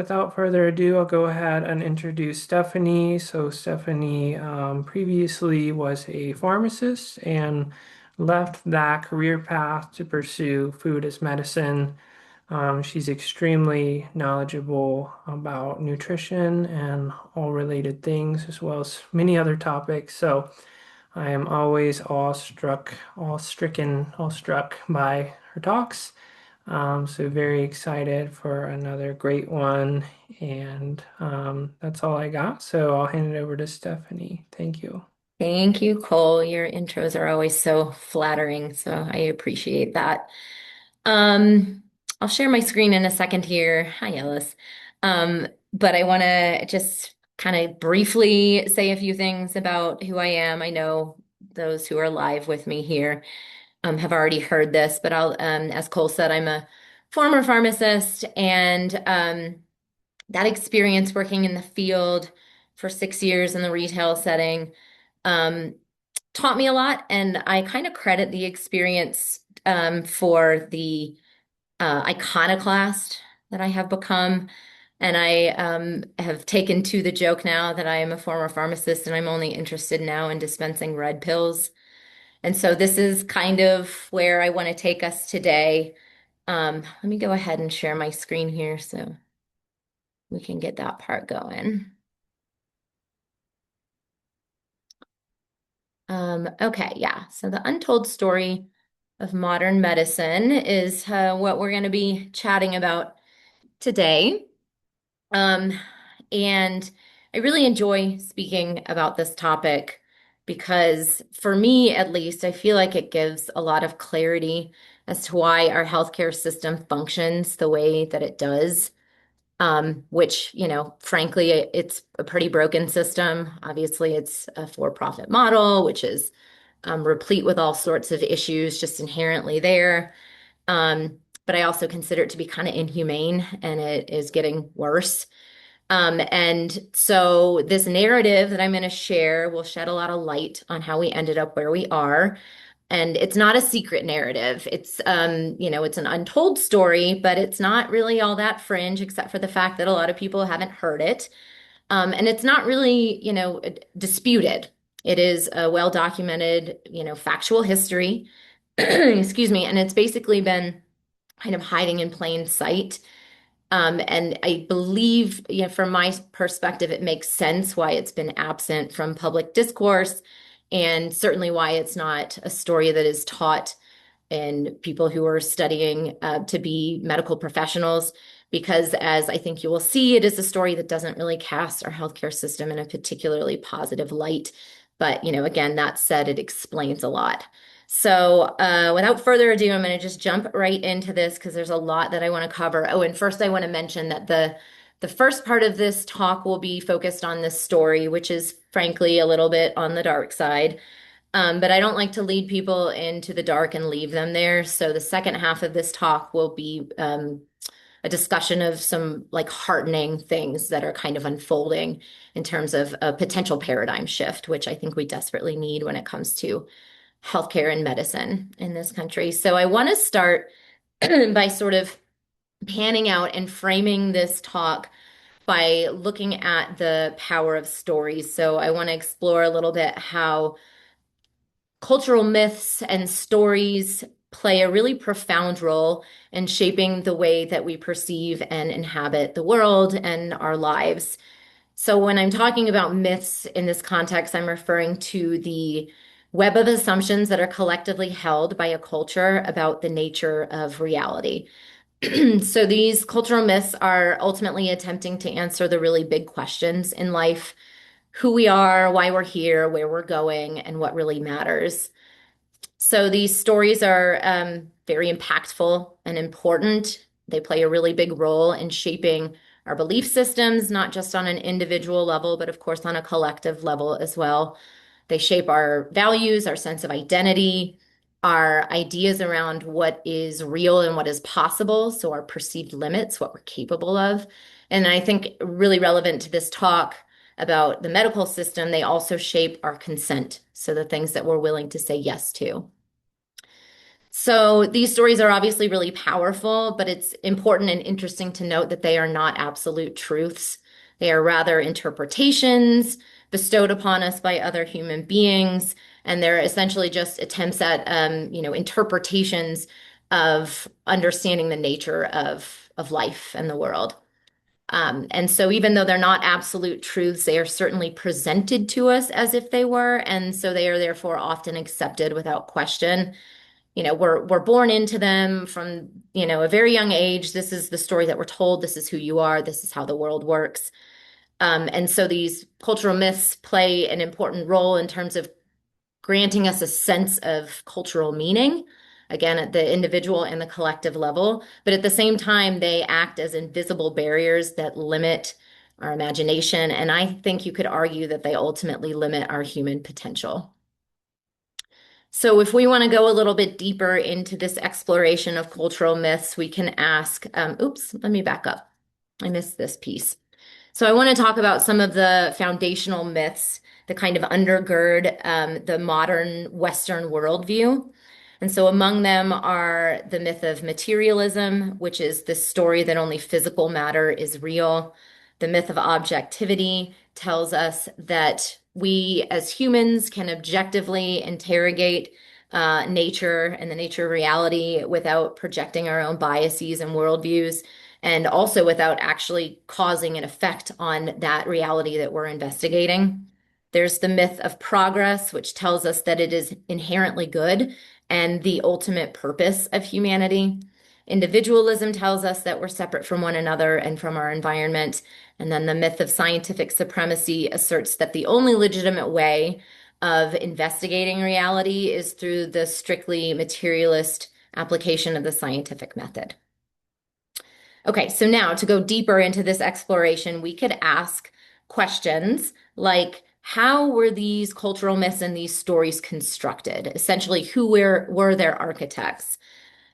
without further ado, I'll go ahead and introduce Stephanie. So Stephanie previously was a pharmacist and left that career path to pursue food as medicine. She's extremely knowledgeable about nutrition and all related things, as well as many other topics. So I am always awestruck by her talks. So very excited for another great one. And that's all I got. So I'll hand it over to Stephanie. Thank you. Thank you, Cole. Your intros are always so flattering, so I appreciate that. Um, I'll share my screen in a second here. Hi, Ellis. But I want to just kind of briefly say a few things about who I am. I know those who are live with me here have already heard this, but as Cole said, I'm a former pharmacist, and that experience working in the field for 6 years in the retail setting. Um, Taught me a lot, and I kind of credit the experience for the iconoclast that I have become. And I have taken to the joke now that I am a former pharmacist and I'm only interested now in dispensing red pills. And so this is kind of where I want to take us today. Let me go ahead and share my screen here so we can get that part going. Okay, yeah. So the untold story of modern medicine is what we're going to be chatting about today. Um, and I really enjoy speaking about this topic because, for me at least, I feel like it gives a lot of clarity as to why our healthcare system functions the way that it does. Which, frankly, it's a pretty broken system. Obviously, it's a for-profit model, which is replete with all sorts of issues just inherently there. But I also consider it to be kind of inhumane, and it is getting worse. And so this narrative that I'm going to share will shed a lot of light on how we ended up where we are. And it's not a secret narrative. It's an untold story, but it's not really all that fringe, except for the fact that a lot of people haven't heard it. And it's not really, disputed. It is a well-documented, factual history. Excuse me. And it's basically been kind of hiding in plain sight. And I believe, from my perspective, it makes sense why it's been absent from public discourse, and certainly why it's not a story that is taught in people who are studying to be medical professionals. Because, as I think you will see, it is a story that doesn't really cast our healthcare system in a particularly positive light. But, again, that said, it explains a lot. So, without further ado, I'm going to just jump right into this because there's a lot that I want to cover. Oh, and first, I want to mention that the first part of this talk will be focused on this story, which is frankly a little bit on the dark side. But I don't like to lead people into the dark and leave them there. So the second half of this talk will be a discussion of some like heartening things that are kind of unfolding in terms of a potential paradigm shift, which I think we desperately need when it comes to healthcare and medicine in this country. So I want to start by sort of panning out and framing this talk by looking at the power of stories. So I want to explore a little bit how cultural myths and stories play a really profound role in shaping the way that we perceive and inhabit the world and our lives. So, when I'm talking about myths in this context, I'm referring to the web of assumptions that are collectively held by a culture about the nature of reality. So, these cultural myths are ultimately attempting to answer the really big questions in life: who we are, why we're here, where we're going, and what really matters. So these stories are very impactful and important. They play a really big role in shaping our belief systems, not just on an individual level, but of course on a collective level as well. They shape our values, our sense of identity, our ideas around what is real and what is possible, so our perceived limits, what we're capable of. And I think really relevant to this talk about the medical system, they also shape our consent, so the things that we're willing to say yes to. So these stories are obviously really powerful, but it's important and interesting to note that they are not absolute truths. They are rather interpretations bestowed upon us by other human beings, and they're essentially just attempts at, interpretations of understanding the nature of life and the world. And so, even though they're not absolute truths, they are certainly presented to us as if they were, and so they are therefore often accepted without question. We're born into them from, a very young age. This is the story that we're told. This is who you are. This is how the world works. And so these cultural myths play an important role in terms of granting us a sense of cultural meaning, again, at the individual and the collective level. But at the same time, they act as invisible barriers that limit our imagination. And I think you could argue that they ultimately limit our human potential. So, if we want to go a little bit deeper into this exploration of cultural myths, we can ask, oops, let me back up. I missed this piece. So, I want to talk about some of the foundational myths that kind of undergird the modern Western worldview. And so, among them are the myth of materialism, which is the story that only physical matter is real. The myth of objectivity tells us that we as humans can objectively interrogate nature and the nature of reality without projecting our own biases and worldviews, and also without actually causing an effect on that reality that we're investigating. There's the myth of progress, which tells us that it is inherently good and the ultimate purpose of humanity. Individualism tells us that we're separate from one another and from our environment. And then the myth of scientific supremacy asserts that the only legitimate way of investigating reality is through the strictly materialist application of the scientific method. Okay, so now to go deeper into this exploration, we could ask questions like, how were these cultural myths and these stories constructed? Essentially, were their architects?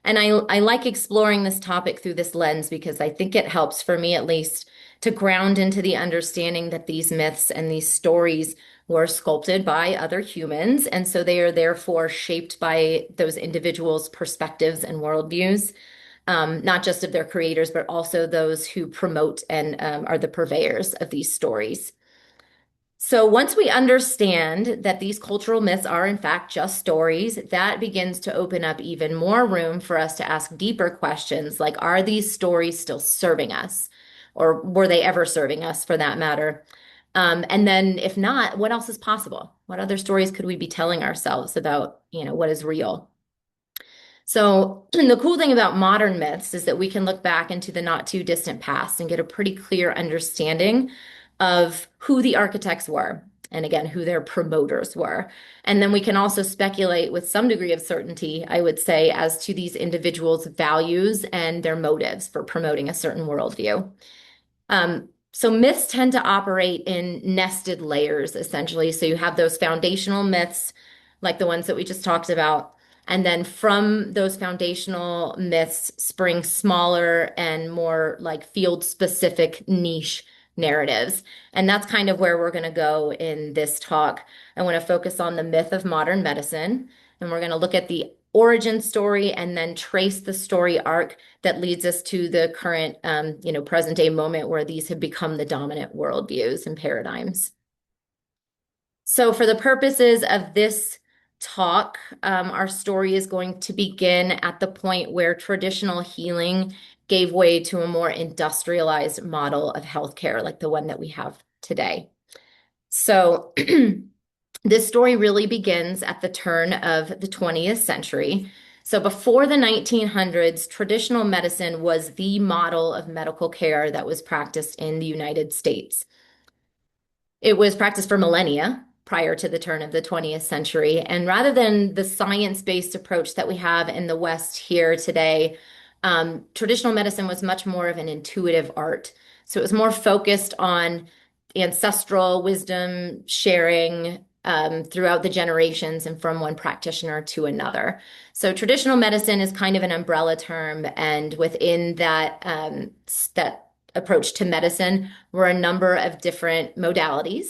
And I like exploring this topic through this lens because I think it helps, for me at least, to ground into the understanding that these myths and these stories were sculpted by other humans. And so they are therefore shaped by those individuals' perspectives and worldviews, not just of their creators, but also those who promote and are the purveyors of these stories. So once we understand that these cultural myths are in fact just stories, that begins to open up even more room for us to ask deeper questions like, are these stories still serving us? Or were they ever serving us for that matter? And then if not, what else is possible? What other stories could we be telling ourselves about, what is real? So the cool thing about modern myths is that we can look back into the not too distant past and get a pretty clear understanding of who the architects were, and again, who their promoters were. And then we can also speculate with some degree of certainty, I would say, as to these individuals' values and their motives for promoting a certain worldview. So myths tend to operate in nested layers, essentially. So you have those foundational myths, like the ones that we just talked about. And then from those foundational myths spring smaller and more like field specific niche narratives. And that's kind of where we're going to go in this talk. I want to focus on the myth of modern medicine, and we're going to look at the origin story and then trace the story arc that leads us to the current, present day moment where these have become the dominant worldviews and paradigms. So, for the purposes of this talk, our story is going to begin at the point where traditional healing gave way to a more industrialized model of healthcare, like the one that we have today. So, this story really begins at the turn of the 20th century. So, before the 1900s, traditional medicine was the model of medical care that was practiced in the United States. It was practiced for millennia prior to the turn of the 20th century. And rather than the science-based approach that we have in the West here today, traditional medicine was much more of an intuitive art. So it was more focused on ancestral wisdom sharing throughout the generations and from one practitioner to another. So traditional medicine is kind of an umbrella term, and within that approach to medicine were a number of different modalities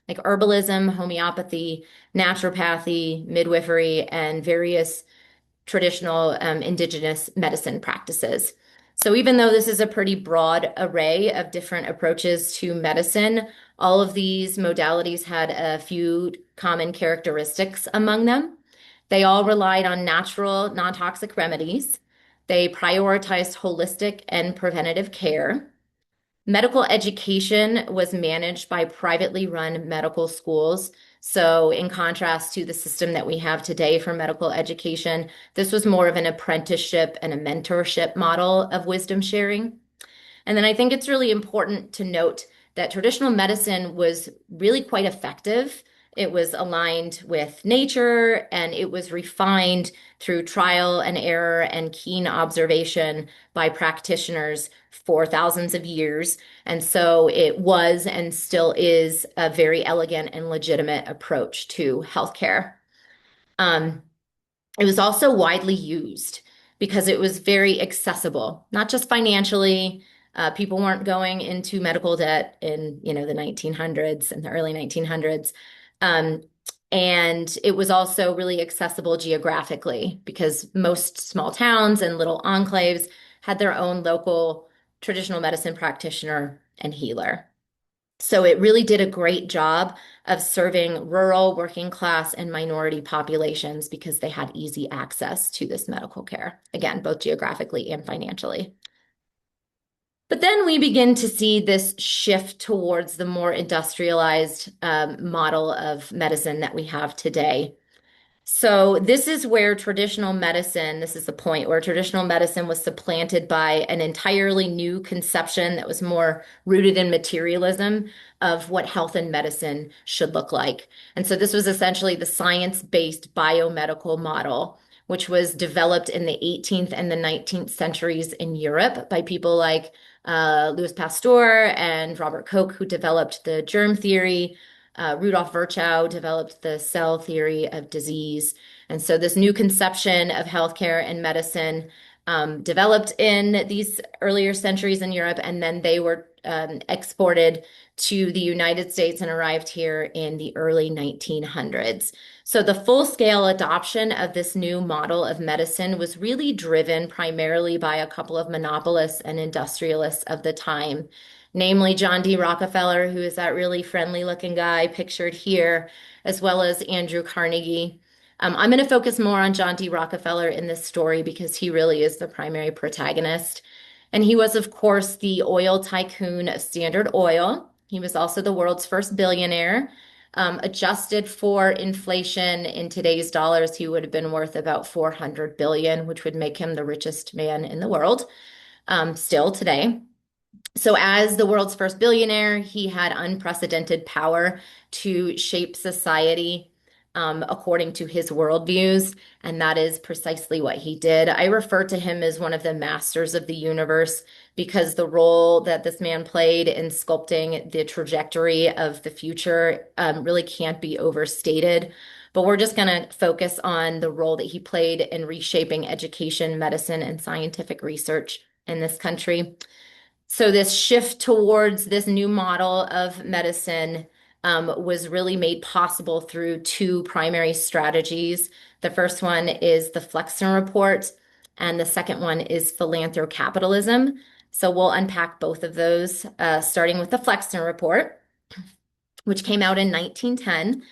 like herbalism, homeopathy, naturopathy, midwifery, and various traditional indigenous medicine practices. So even though this is a pretty broad array of different approaches to medicine, all of these modalities had a few common characteristics among them. They all relied on natural, non-toxic remedies. They prioritized holistic and preventative care. Medical education was managed by privately run medical schools. So, in contrast to the system that we have today for medical education, this was more of an apprenticeship and a mentorship model of wisdom sharing. And then I think it's really important to note that traditional medicine was really quite effective. It was aligned with nature and it was refined through trial and error and keen observation by practitioners for thousands of years. And so it was and still is a very elegant and legitimate approach to healthcare. Um, it was also widely used because it was very accessible, not just financially. People weren't going into medical debt in, the 1900s and the early 1900s. Um, and it was also really accessible geographically because most small towns and little enclaves had their own local traditional medicine practitioner and healer. So it really did a great job of serving rural, working class, and minority populations because they had easy access to this medical care, again, both geographically and financially. But then we begin to see this shift towards the more industrialized model of medicine that we have today. So this is where traditional medicine, this is the point where traditional medicine was supplanted by an entirely new conception that was more rooted in materialism of what health and medicine should look like. And so this was essentially the science-based biomedical model, which was developed in the 18th and the 19th centuries in Europe by people like Louis Pasteur and Robert Koch, who developed the germ theory. Rudolf Virchow developed the cell theory of disease. And so this new conception of healthcare and medicine developed in these earlier centuries in Europe, and then they were exported to the United States and arrived here in the early 1900s. So the full-scale adoption of this new model of medicine was really driven primarily by a couple of monopolists and industrialists of the time, namely John D. Rockefeller, who is that really friendly looking guy pictured here, as well as Andrew Carnegie. I'm going to focus more on John D. Rockefeller in this story because he really is the primary protagonist. And he was, of course, the oil tycoon of Standard Oil. He was also the world's first billionaire. Adjusted for inflation in today's dollars, he would have been worth about 400 billion, which would make him the richest man in the world, still today. So, as the world's first billionaire, he had unprecedented power to shape society according to his worldviews, and that is precisely what he did. I refer to him as one of the masters of the universe because the role that this man played in sculpting the trajectory of the future really can't be overstated. But we're just going to focus on the role that he played in reshaping education, medicine, and scientific research in this country. So this shift towards this new model of medicine was really made possible through two primary strategies. The first one is the Flexner Report, and the second one is philanthrocapitalism. So we'll unpack both of those, starting with the Flexner Report, which came out in 1910.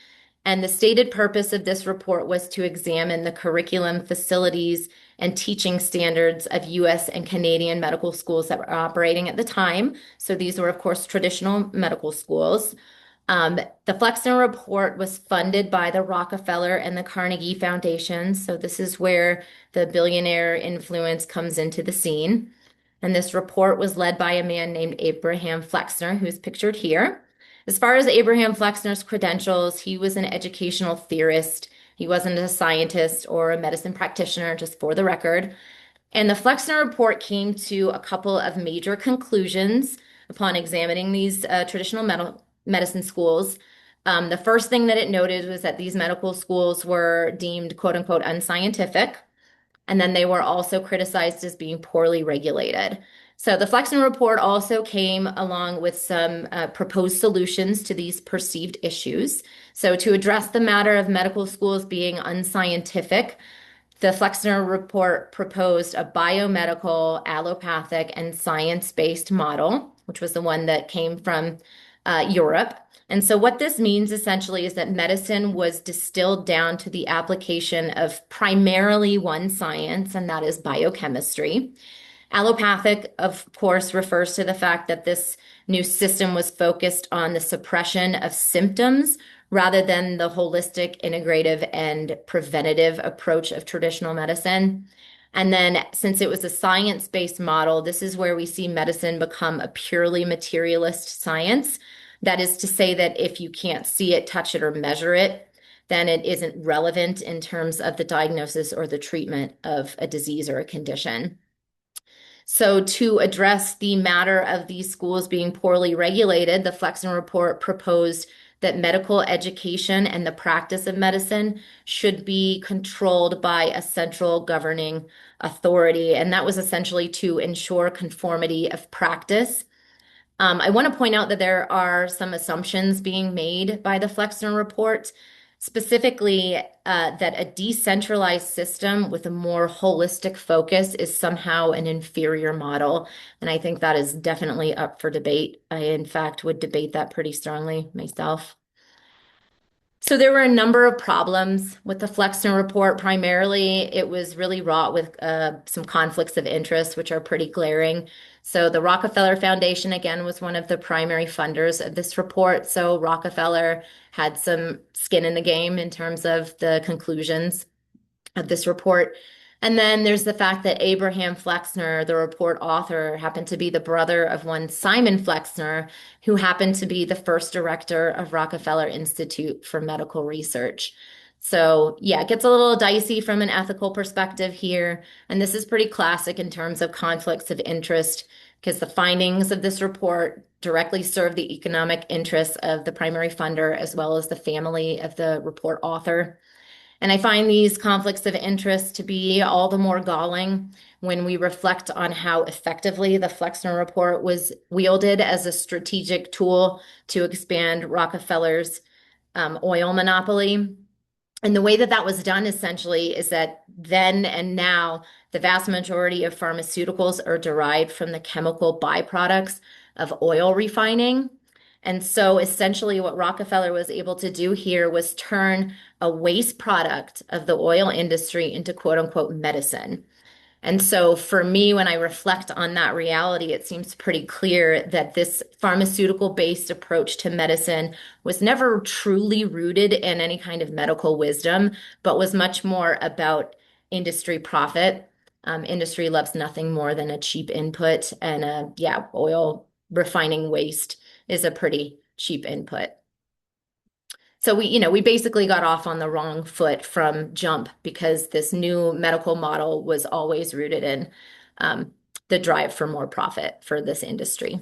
And the stated purpose of this report was to examine the curriculum, facilities, and teaching standards of US and Canadian medical schools that were operating at the time. So these were, of course, traditional medical schools. The Flexner Report was funded by the Rockefeller and the Carnegie Foundations. So this is where the billionaire influence comes into the scene. And this report was led by a man named Abraham Flexner, who's pictured here. As far as Abraham Flexner's credentials, he was an educational theorist. He wasn't a scientist or a medicine practitioner, just for the record. And the Flexner Report came to a couple of major conclusions upon examining these traditional medicine schools. The first thing that it noted was that these medical schools were deemed quote unquote unscientific. And then they were also criticized as being poorly regulated. So the Flexner Report also came along with some proposed solutions to these perceived issues. So to address the matter of medical schools being unscientific, The Flexner Report proposed a biomedical, allopathic, and science-based model, which was the one that came from Europe. And so, what this means essentially is that medicine was distilled down to the application of primarily one science, and that is biochemistry. Allopathic, of course, refers to the fact that this new system was focused on the suppression of symptoms rather than the holistic, integrative, and preventative approach of traditional medicine. And then, since it was a science-based model, this is where we see medicine become a purely materialist science. That is to say that if you can't see it, touch it, or measure it, then it isn't relevant in terms of the diagnosis or the treatment of a disease or a condition. So, to address the matter of these schools being poorly regulated, the Flexner Report proposed that medical education and the practice of medicine should be controlled by a central governing authority. And that was essentially to ensure conformity of practice. I want to point out that there are some assumptions being made by the Flexner Report, specifically that a decentralized system with a more holistic focus is somehow an inferior model. And I think that is definitely up for debate. I, in fact, would debate that pretty strongly myself. So there were a number of problems with the Flexner Report. Primarily, it was really wrought with some conflicts of interest, which are pretty glaring. So the Rockefeller Foundation, again, was one of the primary funders of this report. So Rockefeller had some skin in the game in terms of the conclusions of this report. And then there's the fact that Abraham Flexner, the report author, happened to be the brother of one Simon Flexner, who happened to be the first director of Rockefeller Institute for Medical Research. So, yeah, it gets a little dicey from an ethical perspective here. And this is pretty classic in terms of conflicts of interest, because the findings of this report directly serve the economic interests of the primary funder as well as the family of the report author. And I find these conflicts of interest to be all the more galling when we reflect on how effectively the Flexner Report was wielded as a strategic tool to expand Rockefeller's oil monopoly. And the way that that was done essentially is that then and now, the vast majority of pharmaceuticals are derived from the chemical byproducts of oil refining. And so essentially, what Rockefeller was able to do here was turn a waste product of the oil industry into quote unquote medicine. And so for me, when I reflect on that reality, it seems pretty clear that this pharmaceutical-based approach to medicine was never truly rooted in any kind of medical wisdom, but was much more about industry profit. Industry loves nothing more than a cheap input, and yeah, oil refining waste is a pretty cheap input. So we basically got off on the wrong foot from jump because this new medical model was always rooted in the drive for more profit for this industry.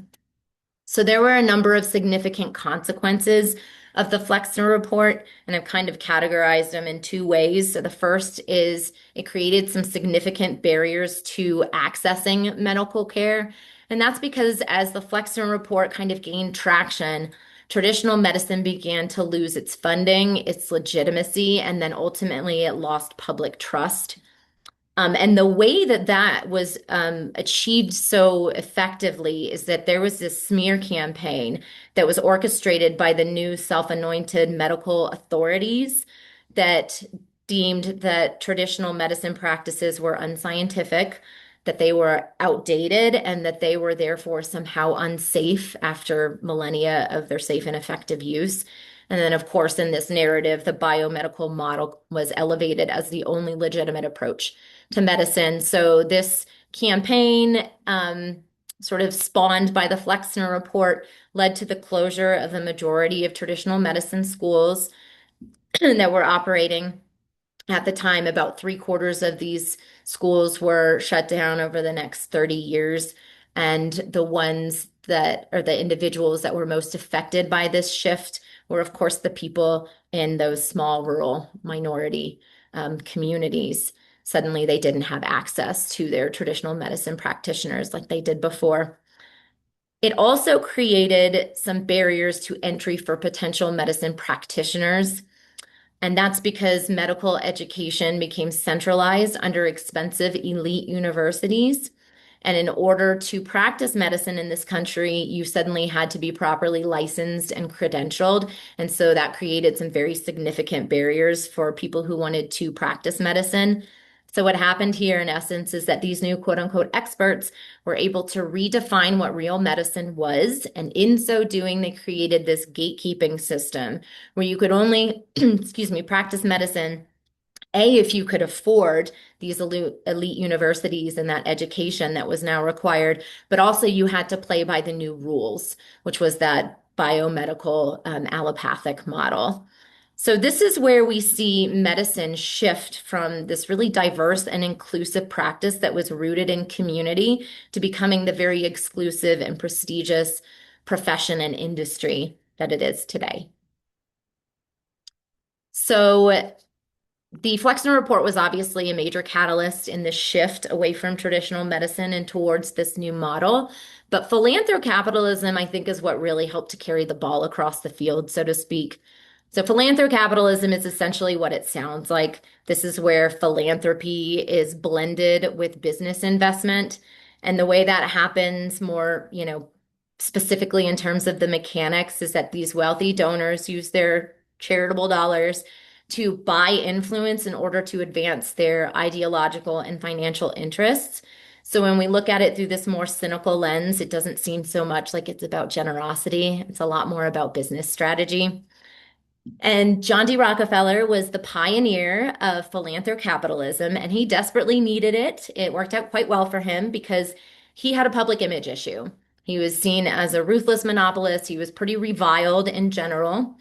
So there were a number of significant consequences of the Flexner Report, and I've kind of categorized them in two ways. So the first is it created some significant barriers to accessing medical care. And that's because as the Flexner Report kind of gained traction, traditional medicine began to lose its funding, its legitimacy, and then ultimately it lost public trust. And the way that that was achieved so effectively is that there was this smear campaign that was orchestrated by the new self-anointed medical authorities that deemed that traditional medicine practices were unscientific, that they were outdated, and that they were therefore somehow unsafe after millennia of their safe and effective use. And then, of course, in this narrative, the biomedical model was elevated as the only legitimate approach to medicine. So this campaign, sort of spawned by the Flexner Report, led to the closure of the majority of traditional medicine schools that were operating at the time. About three-quarters of these schools were shut down over the next 30 years. And the ones that are the individuals that were most affected by this shift were, of course, the people in those small rural minority communities. Suddenly, they didn't have access to their traditional medicine practitioners like they did before. It also created some barriers to entry for potential medicine practitioners. And that's because medical education became centralized under expensive elite universities. And in order to practice medicine in this country, you suddenly had to be properly licensed and credentialed. And so that created some very significant barriers for people who wanted to practice medicine. So, what happened here, in essence, is that these new quote unquote experts were able to redefine what real medicine was. And in so doing, they created this gatekeeping system where you could only, excuse me, practice medicine if you could afford these elite universities and that education that was now required, but also you had to play by the new rules, which was that biomedical allopathic model. So, this is where we see medicine shift from this really diverse and inclusive practice that was rooted in community to becoming the very exclusive and prestigious profession and industry that it is today. So, the Flexner Report was obviously a major catalyst in this shift away from traditional medicine and towards this new model. But philanthrocapitalism, I think, is what really helped to carry the ball across the field, so to speak. So, philanthrocapitalism is essentially what it sounds like. This is where philanthropy is blended with business investment. And the way that happens more, specifically in terms of the mechanics, is that these wealthy donors use their charitable dollars to buy influence in order to advance their ideological and financial interests. So when we look at it through this more cynical lens, it doesn't seem so much like it's about generosity. It's a lot more about business strategy. And John D. Rockefeller was the pioneer of philanthrocapitalism, and he desperately needed it. It worked out quite well for him because he had a public image issue. He was seen as a ruthless monopolist. He was pretty reviled in general.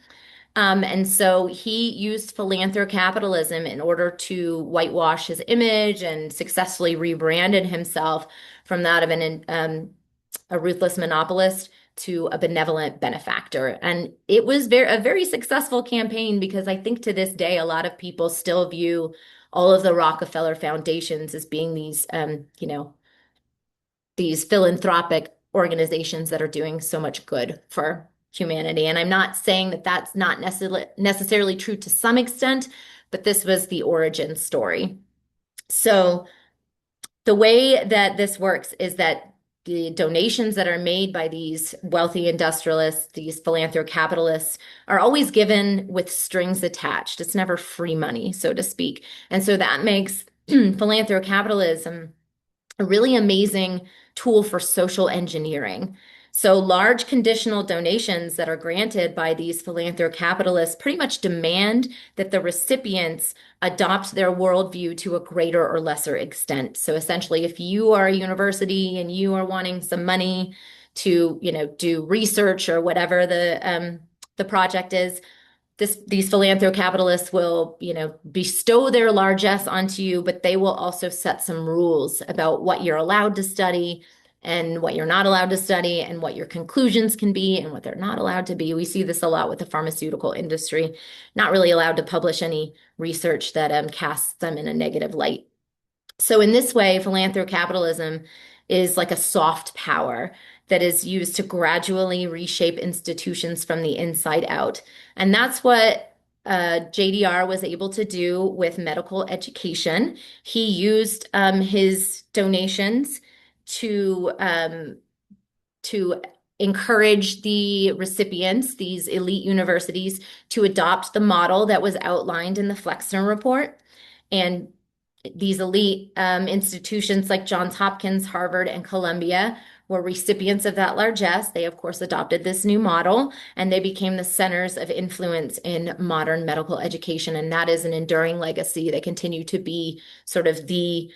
And so he used philanthrocapitalism in order to whitewash his image and successfully rebranded himself from that of a ruthless monopolist to a benevolent benefactor. And it was a very successful campaign because I think to this day, a lot of people still view all of the Rockefeller foundations as being these philanthropic organizations that are doing so much good for humanity. And I'm not saying that that's not necessarily true to some extent, but this was the origin story. So the way that this works is that the donations that are made by these wealthy industrialists, these philanthrocapitalists, are always given with strings attached. It's never free money, so to speak. And so that makes philanthrocapitalism a really amazing tool for social engineering. So, large conditional donations that are granted by these philanthrocapitalists pretty much demand that the recipients adopt their worldview to a greater or lesser extent. So, essentially, if you are a university and you are wanting some money to, do research or whatever the project is, these philanthrocapitalists will, bestow their largesse onto you, but they will also set some rules about what you're allowed to study and what you're not allowed to study and what your conclusions can be and what they're not allowed to be. We see this a lot with the pharmaceutical industry, not really allowed to publish any research that casts them in a negative light. So in this way, philanthrocapitalism is like a soft power that is used to gradually reshape institutions from the inside out. And that's what JDR was able to do with medical education. He used his donations to to encourage the recipients, these elite universities, to adopt the model that was outlined in the Flexner Report. And these elite institutions like Johns Hopkins, Harvard, and Columbia were recipients of that largesse. They, of course, adopted this new model and they became the centers of influence in modern medical education. And that is an enduring legacy. They continue to be sort of the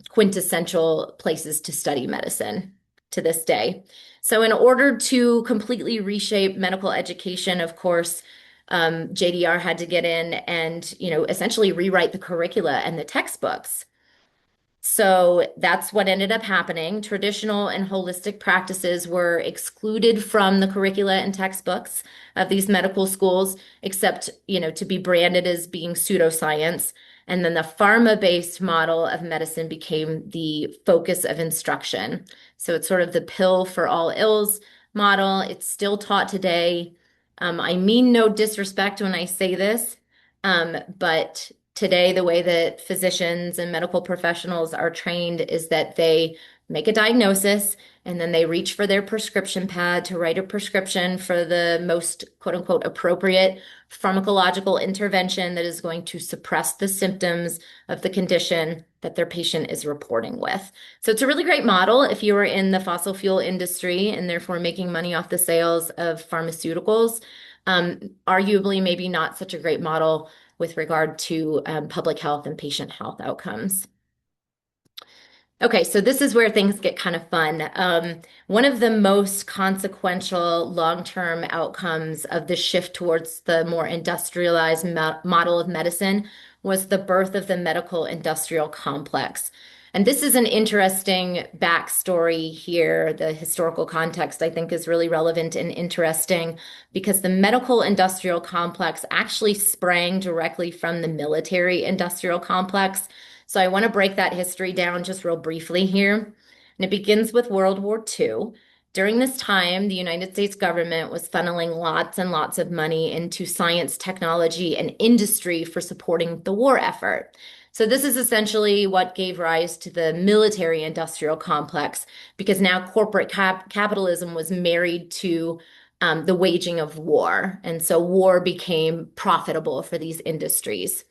quintessential places to study medicine to this day. So, in order to completely reshape medical education, of course, JDR had to get in and, essentially rewrite the curricula and the textbooks. So that's what ended up happening. Traditional and holistic practices were excluded from the curricula and textbooks of these medical schools, except, to be branded as being pseudoscience. And then the pharma-based model of medicine became the focus of instruction. So it's sort of the pill for all ills model. It's still taught today. I mean no disrespect when I say this, But today, the way that physicians and medical professionals are trained is that they make a diagnosis and then they reach for their prescription pad to write a prescription for the most quote unquote appropriate pharmacological intervention that is going to suppress the symptoms of the condition that their patient is reporting with. So it's a really great model if you are in the fossil fuel industry and therefore making money off the sales of pharmaceuticals. Arguably, maybe not such a great model with regard to public health and patient health outcomes. Okay, so this is where things get kind of fun. One of the most consequential long-term outcomes of the shift towards the more industrialized model of medicine was the birth of the medical industrial complex. And this is an interesting backstory here. The historical context, I think, is really relevant and interesting because the medical industrial complex actually sprang directly from the military industrial complex. So I want to break that history down just real briefly here. And it begins with World War II. During this time, the United States government was funneling lots and lots of money into science, technology, and industry for supporting the war effort. So this is essentially what gave rise to the military industrial complex, because now corporate capitalism was married to the waging of war. And so war became profitable for these industries.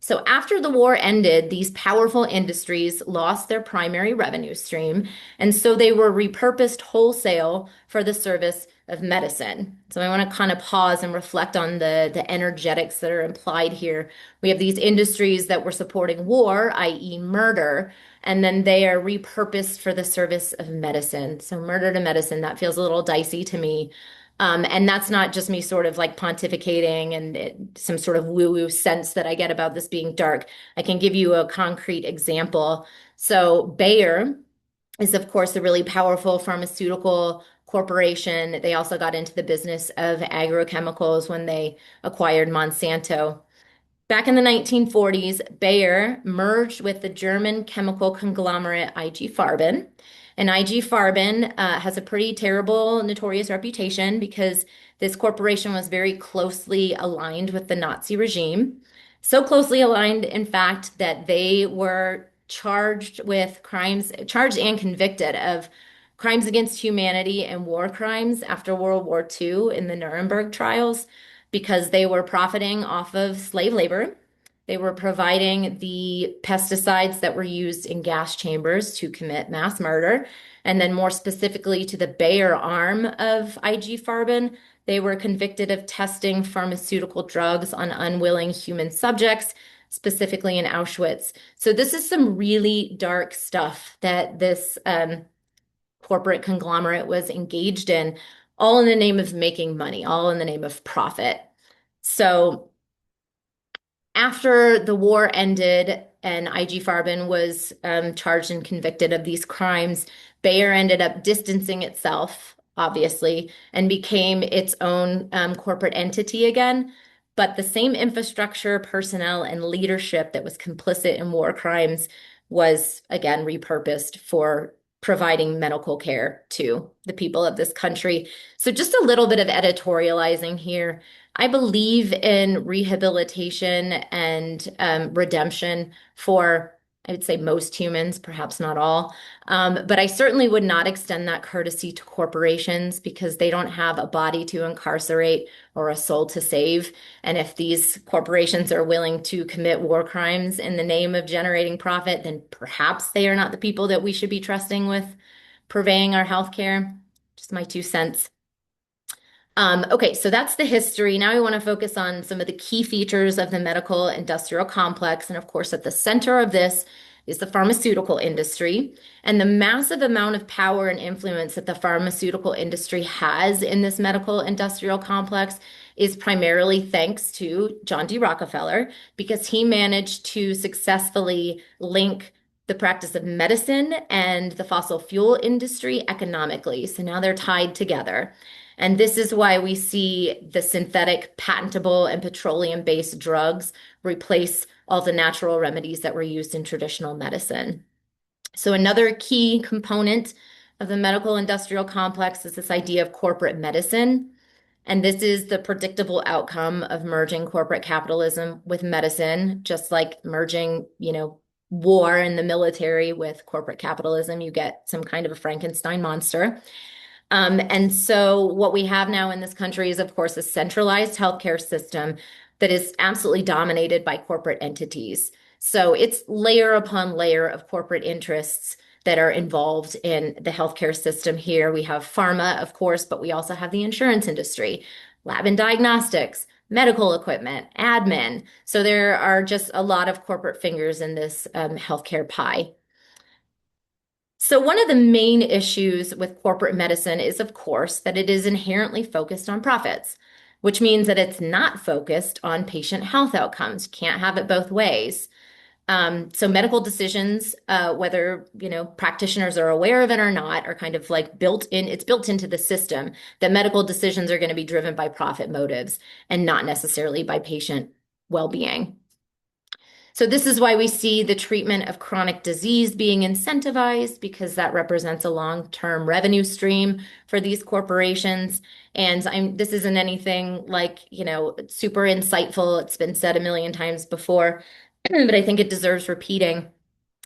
So after the war ended, these powerful industries lost their primary revenue stream, and so they were repurposed wholesale for the service of medicine. So I want to kind of pause and reflect on the energetics that are implied here. We have these industries that were supporting war, i.e. murder, and then they are repurposed for the service of medicine. So murder to medicine, that feels a little dicey to me. And that's not just me sort of like pontificating and some sort of woo-woo sense that I get about this being dark. I can give you a concrete example. So Bayer is, of course, a really powerful pharmaceutical corporation. They also got into the business of agrochemicals when they acquired Monsanto. Back in the 1940s, Bayer merged with the German chemical conglomerate IG Farben. And IG Farben has a pretty terrible, notorious reputation because this corporation was very closely aligned with the Nazi regime. So closely aligned, in fact, that they were charged with crimes, charged and convicted of crimes against humanity and war crimes after World War II in the Nuremberg trials because they were profiting off of slave labor. They were providing the pesticides that were used in gas chambers to commit mass murder. And then, more specifically, to the Bayer arm of IG Farben, they were convicted of testing pharmaceutical drugs on unwilling human subjects, specifically in Auschwitz. So, this is some really dark stuff that this corporate conglomerate was engaged in, all in the name of making money, all in the name of profit. So after the war ended and IG Farben was charged and convicted of these crimes, Bayer ended up distancing itself, obviously, and became its own corporate entity again. But the same infrastructure, personnel, and leadership that was complicit in war crimes was again repurposed for providing medical care to the people of this country. So, just a little bit of editorializing here. I believe in rehabilitation and redemption for, I would say, most humans, perhaps not all. But I certainly would not extend that courtesy to corporations because they don't have a body to incarcerate or a soul to save. And if these corporations are willing to commit war crimes in the name of generating profit, then perhaps they are not the people that we should be trusting with purveying our healthcare. Just my 2 cents. Okay, so that's the history. Now I want to focus on some of the key features of the medical industrial complex. And of course, at the center of this is the pharmaceutical industry and the massive amount of power and influence that the pharmaceutical industry has in this medical industrial complex is primarily thanks to John D. Rockefeller because he managed to successfully link the practice of medicine and the fossil fuel industry economically. So now they're tied together. And this is why we see the synthetic, patentable, and petroleum-based drugs replace all the natural remedies that were used in traditional medicine. So another key component of the medical industrial complex is this idea of corporate medicine. And this is the predictable outcome of merging corporate capitalism with medicine, just like merging, war in the military with corporate capitalism. You get some kind of a Frankenstein monster. And so what we have now in this country is, of course, a centralized healthcare system that is absolutely dominated by corporate entities. So it's layer upon layer of corporate interests that are involved in the healthcare system here. We have pharma, of course, but we also have the insurance industry, lab and diagnostics, medical equipment, admin. So there are just a lot of corporate fingers in this healthcare pie. So, one of the main issues with corporate medicine is, of course, that it is inherently focused on profits, which means that it's not focused on patient health outcomes. You can't have it both ways. So, medical decisions, whether practitioners are aware of it or not, are kind of like built in. It's built into the system that medical decisions are going to be driven by profit motives and not necessarily by patient well-being. So this is why we see the treatment of chronic disease being incentivized because that represents a long-term revenue stream for these corporations. And this isn't anything like, super insightful. It's been said a million times before, but I think it deserves repeating.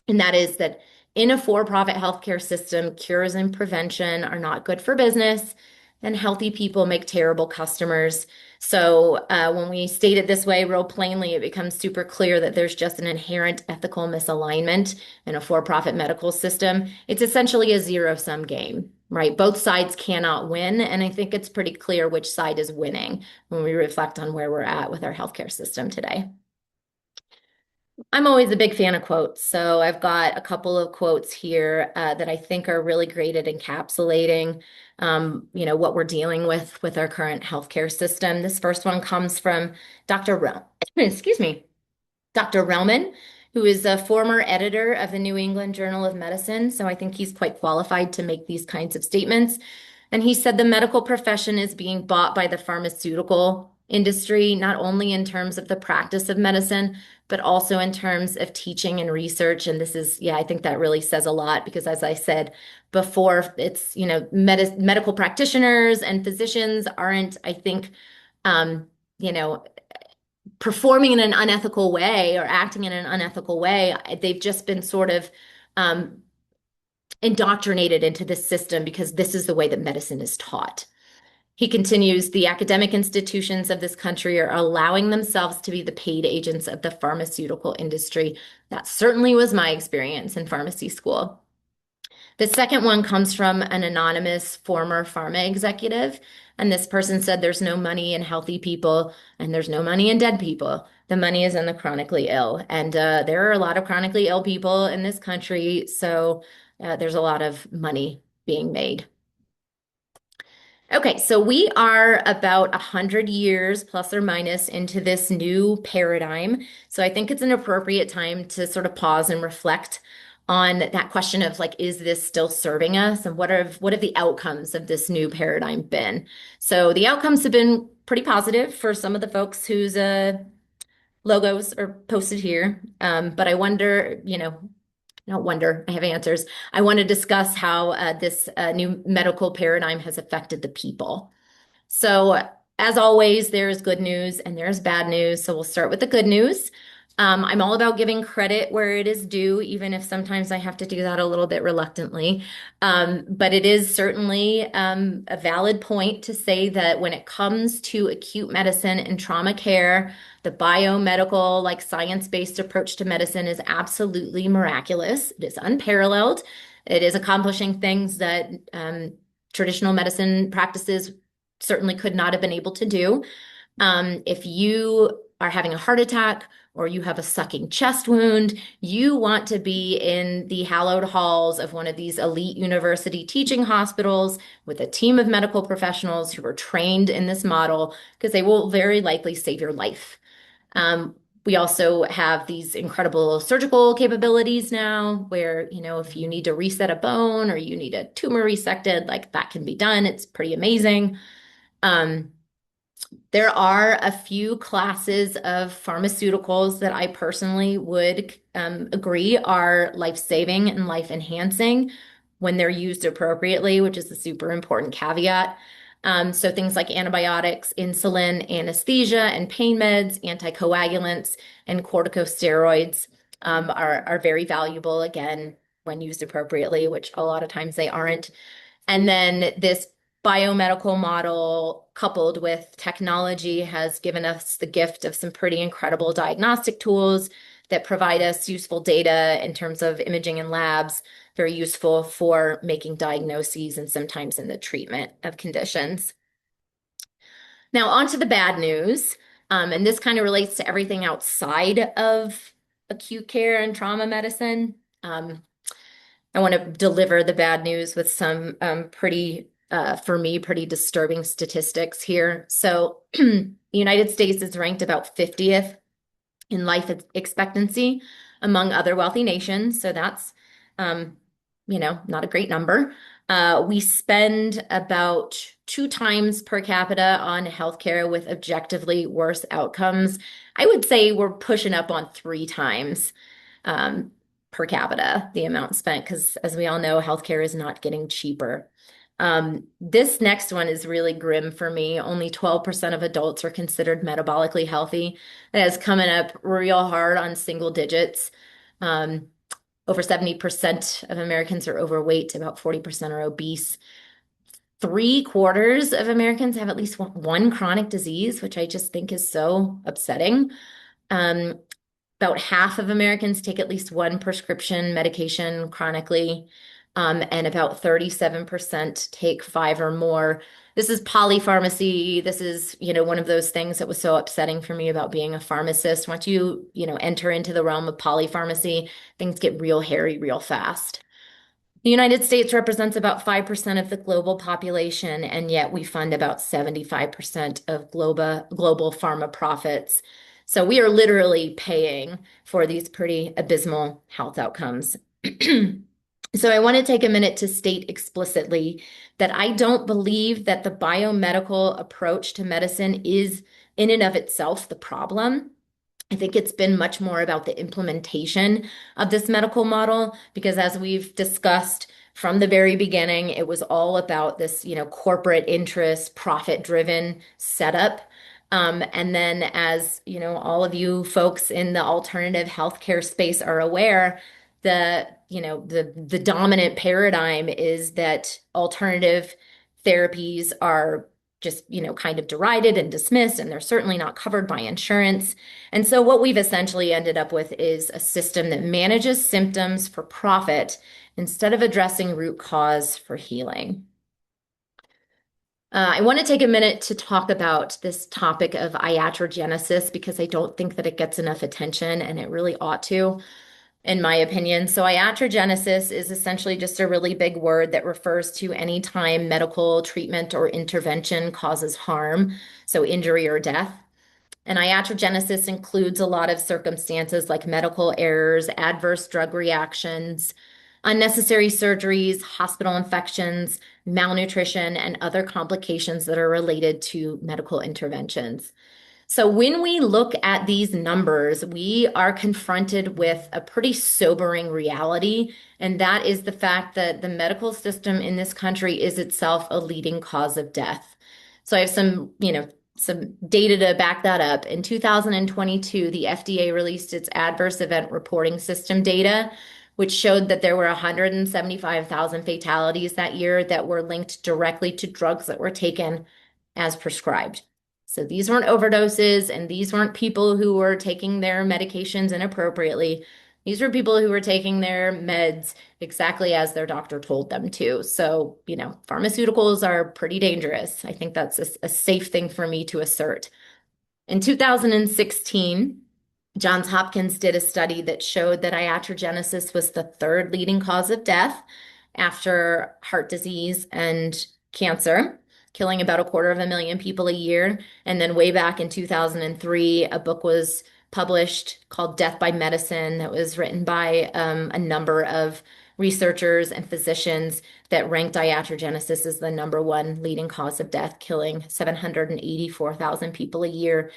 And that is that in a for-profit healthcare system, cures and prevention are not good for business, and healthy people make terrible customers. So when we state it this way, real plainly, it becomes super clear that there's just an inherent ethical misalignment in a for-profit medical system. It's essentially a zero-sum game, right? Both sides cannot win, and I think it's pretty clear which side is winning when we reflect on where we're at with our healthcare system today. I'm always a big fan of quotes, so I've got a couple of quotes here that I think are really great at encapsulating, what we're dealing with our current healthcare system. This first one comes from excuse me, Dr. Relman, who is a former editor of the New England Journal of Medicine. So I think he's quite qualified to make these kinds of statements. And he said the medical profession is being bought by the pharmaceutical industry, not only in terms of the practice of medicine, but also in terms of teaching and research. And this is, yeah, I think that really says a lot because, as I said before, it's, medical practitioners and physicians aren't, I think, um, you know, performing in an unethical way or acting in an unethical way. They've just been sort of um, indoctrinated into this system because this is the way that medicine is taught. He continues, the academic institutions of this country are allowing themselves to be the paid agents of the pharmaceutical industry. That certainly was my experience in pharmacy school. The second one comes from an anonymous former pharma executive. And this person said there's no money in healthy people and there's no money in dead people. The money is in the chronically ill. And there are a lot of chronically ill people in this country. So there's a lot of money being made. Okay, so we are about 100 years plus or minus into this new paradigm. So I think it's an appropriate time to sort of pause and reflect on that question of like, is this still serving us? And what have the outcomes of this new paradigm been? So the outcomes have been pretty positive for some of the folks whose logos are posted here. But I wonder, not wonder, I have answers. I want to discuss how this new medical paradigm has affected the people. So, as always, there's good news and there's bad news. So, we'll start with the good news. I'm all about giving credit where it is due, even if sometimes I have to do that a little bit reluctantly. But it is certainly a valid point to say that when it comes to acute medicine and trauma care, the biomedical, like science-based approach to medicine is absolutely miraculous. It is unparalleled. It is accomplishing things that traditional medicine practices certainly could not have been able to do. If you are having a heart attack or you have a sucking chest wound, you want to be in the hallowed halls of one of these elite university teaching hospitals with a team of medical professionals who are trained in this model because they will very likely save your life. We also have these incredible surgical capabilities now where, if you need to reset a bone or you need a tumor resected, like that can be done. It's pretty amazing. There are a few classes of pharmaceuticals that I personally would agree are life-saving and life-enhancing when they're used appropriately, which is a super important caveat. So things like antibiotics, insulin, anesthesia, and pain meds, anticoagulants, and corticosteroids are very valuable, again, when used appropriately, which a lot of times they aren't. And then this biomedical model coupled with technology has given us the gift of some pretty incredible diagnostic tools that provide us useful data in terms of imaging in labs, very useful for making diagnoses and sometimes in the treatment of conditions. Now, on to the bad news. And this kind of relates to everything outside of acute care and trauma medicine. I want to deliver the bad news with some for me, pretty disturbing statistics here. So, the United States is ranked about 50th in life expectancy among other wealthy nations. So that's, um, not a great number. We spend about 2 times per capita on healthcare with objectively worse outcomes. I would say we're pushing up on 3 times um, per capita, the amount spent, because as we all know, healthcare is not getting cheaper. This next one is really grim for me. Only 12% of adults are considered metabolically healthy. That is coming up real hard on single digits. Um, Over 70% of Americans are overweight, about 40% are obese. 3/4 of Americans have at least one chronic disease, which I just think is so upsetting. Um, about half of Americans take at least one prescription medication chronically, and about 37% take 5 or more. This is polypharmacy. This is, one of those things that was so upsetting for me about being a pharmacist. Once you enter into the realm of polypharmacy, things get real hairy real fast. The United States represents about 5% of the global population, and yet we fund about 75% of global pharma profits. So we are literally paying for these pretty abysmal health outcomes. So I want to take a minute to state explicitly that I don't believe that the biomedical approach to medicine is in and of itself the problem. I think it's been much more about the implementation of this medical model because as we've discussed from the very beginning, it was all about this, corporate interest, profit-driven setup. And then as, all of you folks in the alternative healthcare space are aware, the dominant paradigm is that alternative therapies are just, kind of derided and dismissed, and they're certainly not covered by insurance. And so what we've essentially ended up with is a system that manages symptoms for profit instead of addressing root cause for healing. I want to take a minute to talk about this topic of iatrogenesis because I don't think that it gets enough attention, and it really ought to, in my opinion. So iatrogenesis is essentially just a really big word that refers to any time medical treatment or intervention causes harm, so injury or death. And iatrogenesis includes a lot of circumstances like medical errors, adverse drug reactions, unnecessary surgeries, hospital infections, malnutrition, and other complications that are related to medical interventions. So when we look at these numbers, we are confronted with a pretty sobering reality, and that is the fact that the medical system in this country is itself a leading cause of death. So I have some data to back that up. In 2022, the FDA released its adverse event reporting system data, which showed that there were 175,000 fatalities that year that were linked directly to drugs that were taken as prescribed. So these weren't overdoses, and these weren't people who were taking their medications inappropriately. These were people who were taking their meds exactly as their doctor told them to. So, pharmaceuticals are pretty dangerous. I think that's a safe thing for me to assert. In 2016, Johns Hopkins did a study that showed that iatrogenesis was the third leading cause of death after heart disease and cancer, killing about 250,000 people a year. And then way back in 2003, a book was published called Death by Medicine that was written by a number of researchers and physicians that ranked iatrogenesis as the number one leading cause of death, killing 784,000 people a year.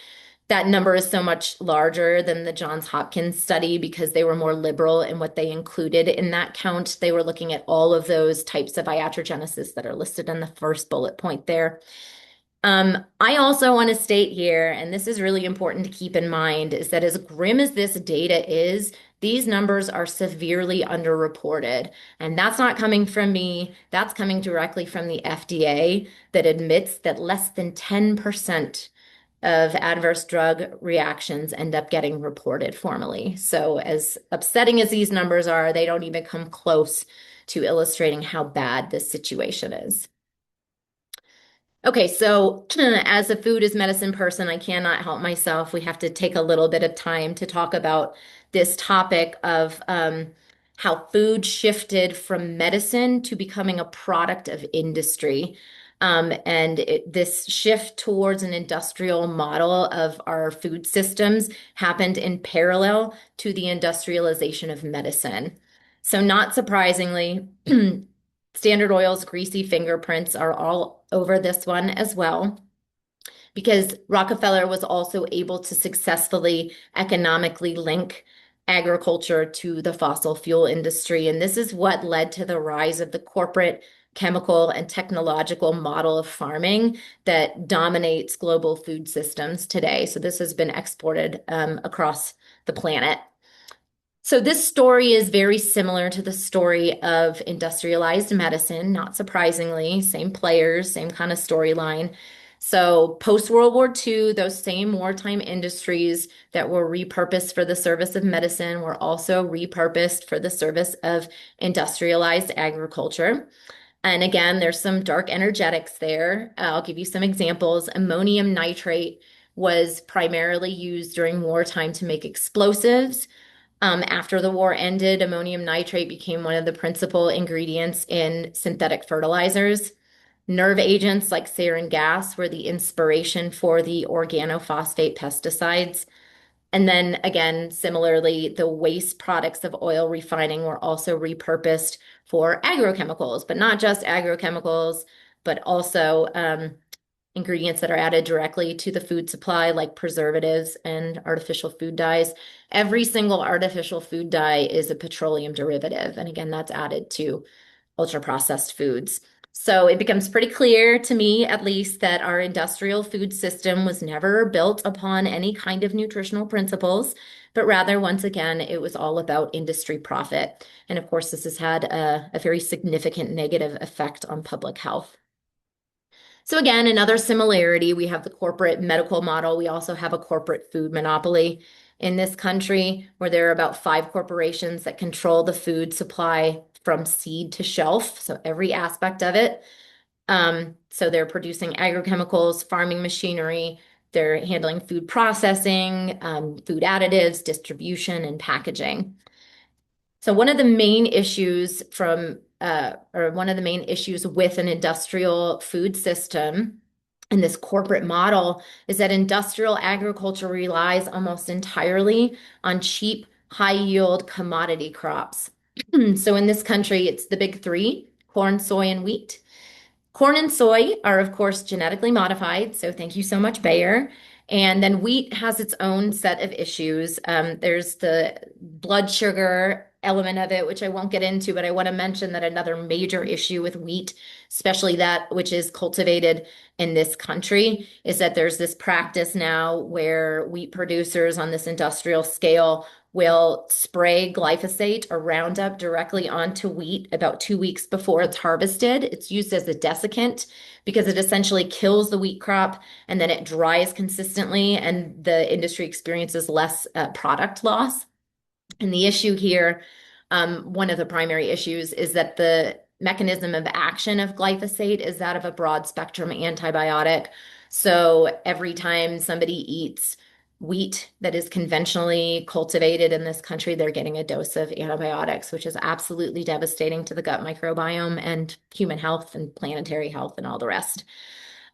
That number is so much larger than the Johns Hopkins study because they were more liberal in what they included in that count. They were looking at all of those types of iatrogenesis that are listed in the first bullet point there. I also want to state here, and this is really important to keep in mind, is that as grim as this data is, these numbers are severely underreported. And that's not coming from me, that's coming directly from the FDA that admits that less than 10% of adverse drug reactions end up getting reported formally. So, as upsetting as these numbers are, they don't even come close to illustrating how bad this situation is. Okay, so as a food is medicine person, I cannot help myself. We have to take a little bit of time to talk about this topic of how food shifted from medicine to becoming a product of industry. This shift towards an industrial model of our food systems happened in parallel to the industrialization of medicine. So, not surprisingly, Standard Oil's greasy fingerprints are all over this one as well, because Rockefeller was also able to successfully economically link agriculture to the fossil fuel industry. And this is what led to the rise of the corporate, chemical, and technological model of farming that dominates global food systems today. So this has been exported across the planet. So this story is very similar to the story of industrialized medicine, not surprisingly, same players, same kind of storyline. So post-World War II, those same wartime industries that were repurposed for the service of medicine were also repurposed for the service of industrialized agriculture. And again, there's some dark energetics there. I'll give you some examples. Ammonium nitrate was primarily used during wartime to make explosives. After the war ended, ammonium nitrate became one of the principal ingredients in synthetic fertilizers. Nerve agents like sarin gas were the inspiration for the organophosphate pesticides. And then again, similarly, the waste products of oil refining were also repurposed for agrochemicals, but not just agrochemicals, but also ingredients that are added directly to the food supply, like preservatives and artificial food dyes. Every single artificial food dye is a petroleum derivative. And again, that's added to ultra processed foods. So it becomes pretty clear to me, at least, that our industrial food system was never built upon any kind of nutritional principles, but rather, once again, it was all about industry profit. And of course, this has had a very significant negative effect on public health. So again, another similarity, we have the corporate medical model. We also have a corporate food monopoly in this country where there are about 5 corporations that control the food supply from seed to shelf. So every aspect of it. So they're producing agrochemicals, farming machinery, they're handling food processing, food additives, distribution, and packaging. So one of the main issues or one of the main issues with an industrial food system and this corporate model is that industrial agriculture relies almost entirely on cheap, high yield commodity crops. So in this country, it's the big three: corn, soy, and wheat. Corn and soy are, of course, genetically modified. So thank you so much, Bayer. And then wheat has its own set of issues. There's the blood sugar element of it, which I won't get into, but I want to mention that another major issue with wheat, especially that which is cultivated in this country, is that there's this practice now where wheat producers on this industrial scale will spray glyphosate or Roundup directly onto wheat about 2 weeks before it's harvested. It's used as a desiccant because it essentially kills the wheat crop and then it dries consistently, and the industry experiences less product loss. And the issue here, one of the primary issues, is that the mechanism of action of glyphosate is that of a broad spectrum antibiotic. So every time somebody eats wheat that is conventionally cultivated in this country, they're getting a dose of antibiotics, which is absolutely devastating to the gut microbiome and human health and planetary health and all the rest.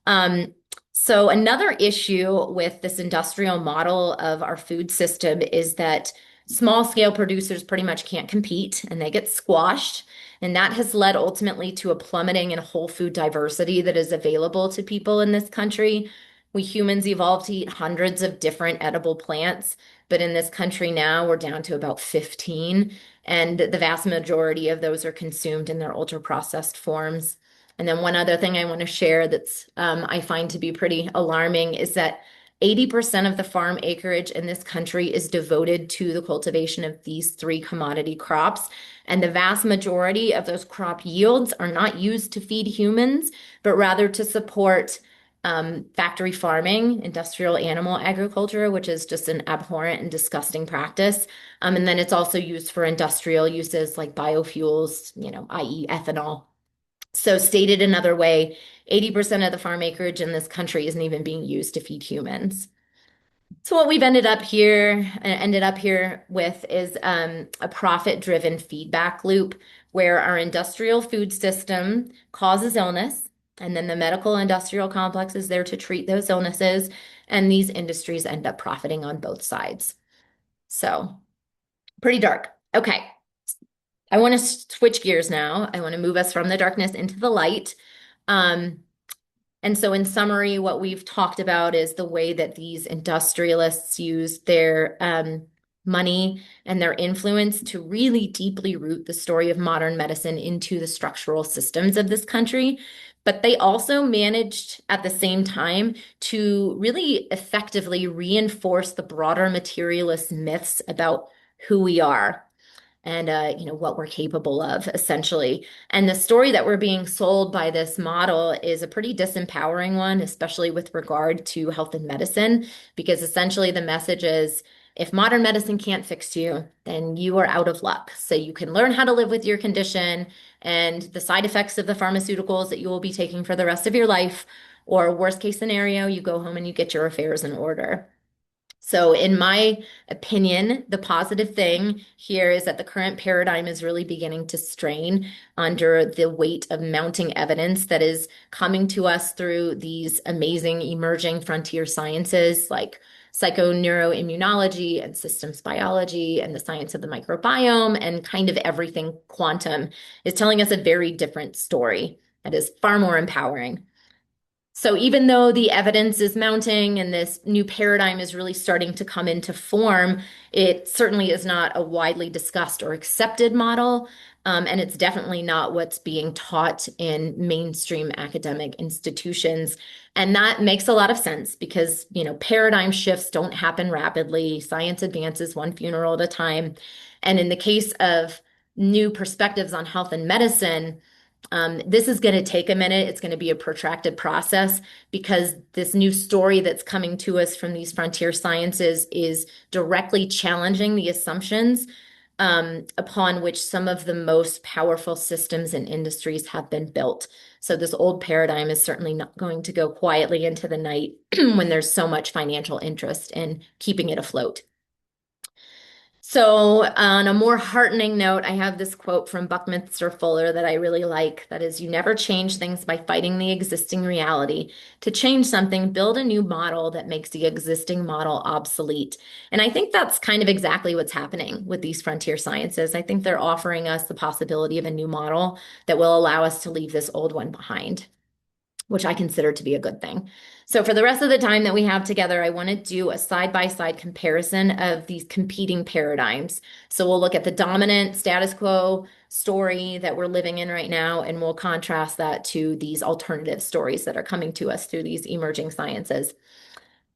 Um, so another issue with this industrial model of our food system is that small scale producers pretty much can't compete and they get squashed. And that has led ultimately to a plummeting in whole food diversity that is available to people in this country. We humans evolved to eat hundreds of different edible plants, but in this country now we're down to about 15, and the vast majority of those are consumed in their ultra processed forms. And then one other thing I want to share that's I find to be pretty alarming is that 80% of the farm acreage in this country is devoted to the cultivation of these three commodity crops. And the vast majority of those crop yields are not used to feed humans, but rather to support factory farming, industrial animal agriculture, which is just an abhorrent and disgusting practice. And then it's also used for industrial uses like biofuels, i.e., ethanol. So, stated another way, 80% of the farm acreage in this country isn't even being used to feed humans. So what we've ended up here with is a profit-driven feedback loop where our industrial food system causes illness, and then the medical industrial complex is there to treat those illnesses, and these industries end up profiting on both sides. So pretty dark. Okay, I want to switch gears now. I want to move us from the darkness into the light. Um, and so, in summary, what we've talked about is the way that these industrialists use their money and their influence to really deeply root the story of modern medicine into the structural systems of this country. But they also managed at the same time to really effectively reinforce the broader materialist myths about who we are and what we're capable of essentially. And the story that we're being sold by this model is a pretty disempowering one, especially with regard to health and medicine, because essentially the message is if modern medicine can't fix you, then you are out of luck. So you can learn how to live with your condition and the side effects of the pharmaceuticals that you will be taking for the rest of your life, or worst case scenario, you go home and you get your affairs in order. So, in my opinion, the positive thing here is that the current paradigm is really beginning to strain under the weight of mounting evidence that is coming to us through these amazing emerging frontier sciences like psychoneuroimmunology and systems biology and the science of the microbiome and kind of everything quantum is telling us a very different story that is far more empowering. So even though the evidence is mounting and this new paradigm is really starting to come into form, it certainly is not a widely discussed or accepted model. And it's definitely not what's being taught in mainstream academic institutions. And that makes a lot of sense because, paradigm shifts don't happen rapidly. Science advances one funeral at a time. And in the case of new perspectives on health and medicine, this is going to take a minute. It's going to be a protracted process because this new story that's coming to us from these frontier sciences is directly challenging the assumptions upon which some of the most powerful systems and industries have been built. So this old paradigm is certainly not going to go quietly into the night when there's so much financial interest in keeping it afloat. So, on a more heartening note, I have this quote from Buckminster Fuller that I really like. That is, you never change things by fighting the existing reality. To change something, build a new model that makes the existing model obsolete. And I think that's kind of exactly what's happening with these frontier sciences. I think they're offering us the possibility of a new model that will allow us to leave this old one behind, which I consider to be a good thing. So for the rest of the time that we have together, I want to do a side-by-side comparison of these competing paradigms. So we'll look at the dominant status quo story that we're living in right now, and we'll contrast that to these alternative stories that are coming to us through these emerging sciences.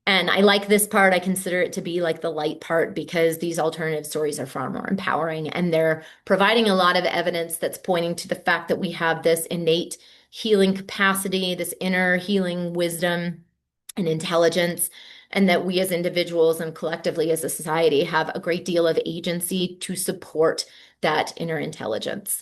And I like this part. I consider it to be like the light part because these alternative stories are far more empowering and they're providing a lot of evidence that's pointing to the fact that we have this innate healing capacity, this inner healing wisdom and intelligence, and that we as individuals and collectively as a society have a great deal of agency to support that inner intelligence.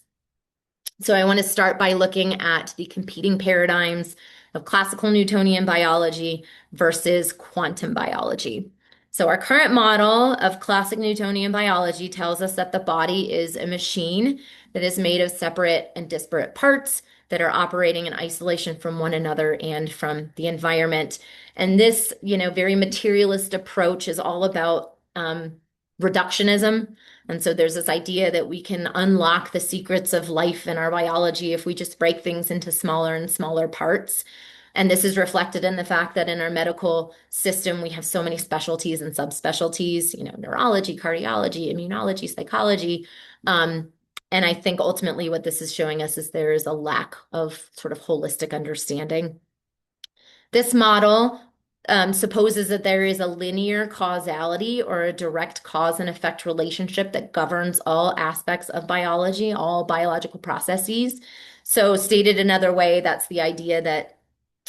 So I want to start by looking at the competing paradigms of classical Newtonian biology versus quantum biology. So our current model of classic Newtonian biology tells us that the body is a machine that is made of separate and disparate parts that are operating in isolation from one another and from the environment. And this, very materialist approach is all about reductionism. And so there's this idea that we can unlock the secrets of life and our biology if we just break things into smaller and smaller parts. And this is reflected in the fact that in our medical system, we have so many specialties and subspecialties, neurology, cardiology, immunology, psychology. Um, and I think ultimately what this is showing us is there is a lack of sort of holistic understanding. This model supposes that there is a linear causality or a direct cause and effect relationship that governs all aspects of biology, all biological processes. So, stated another way, that's the idea that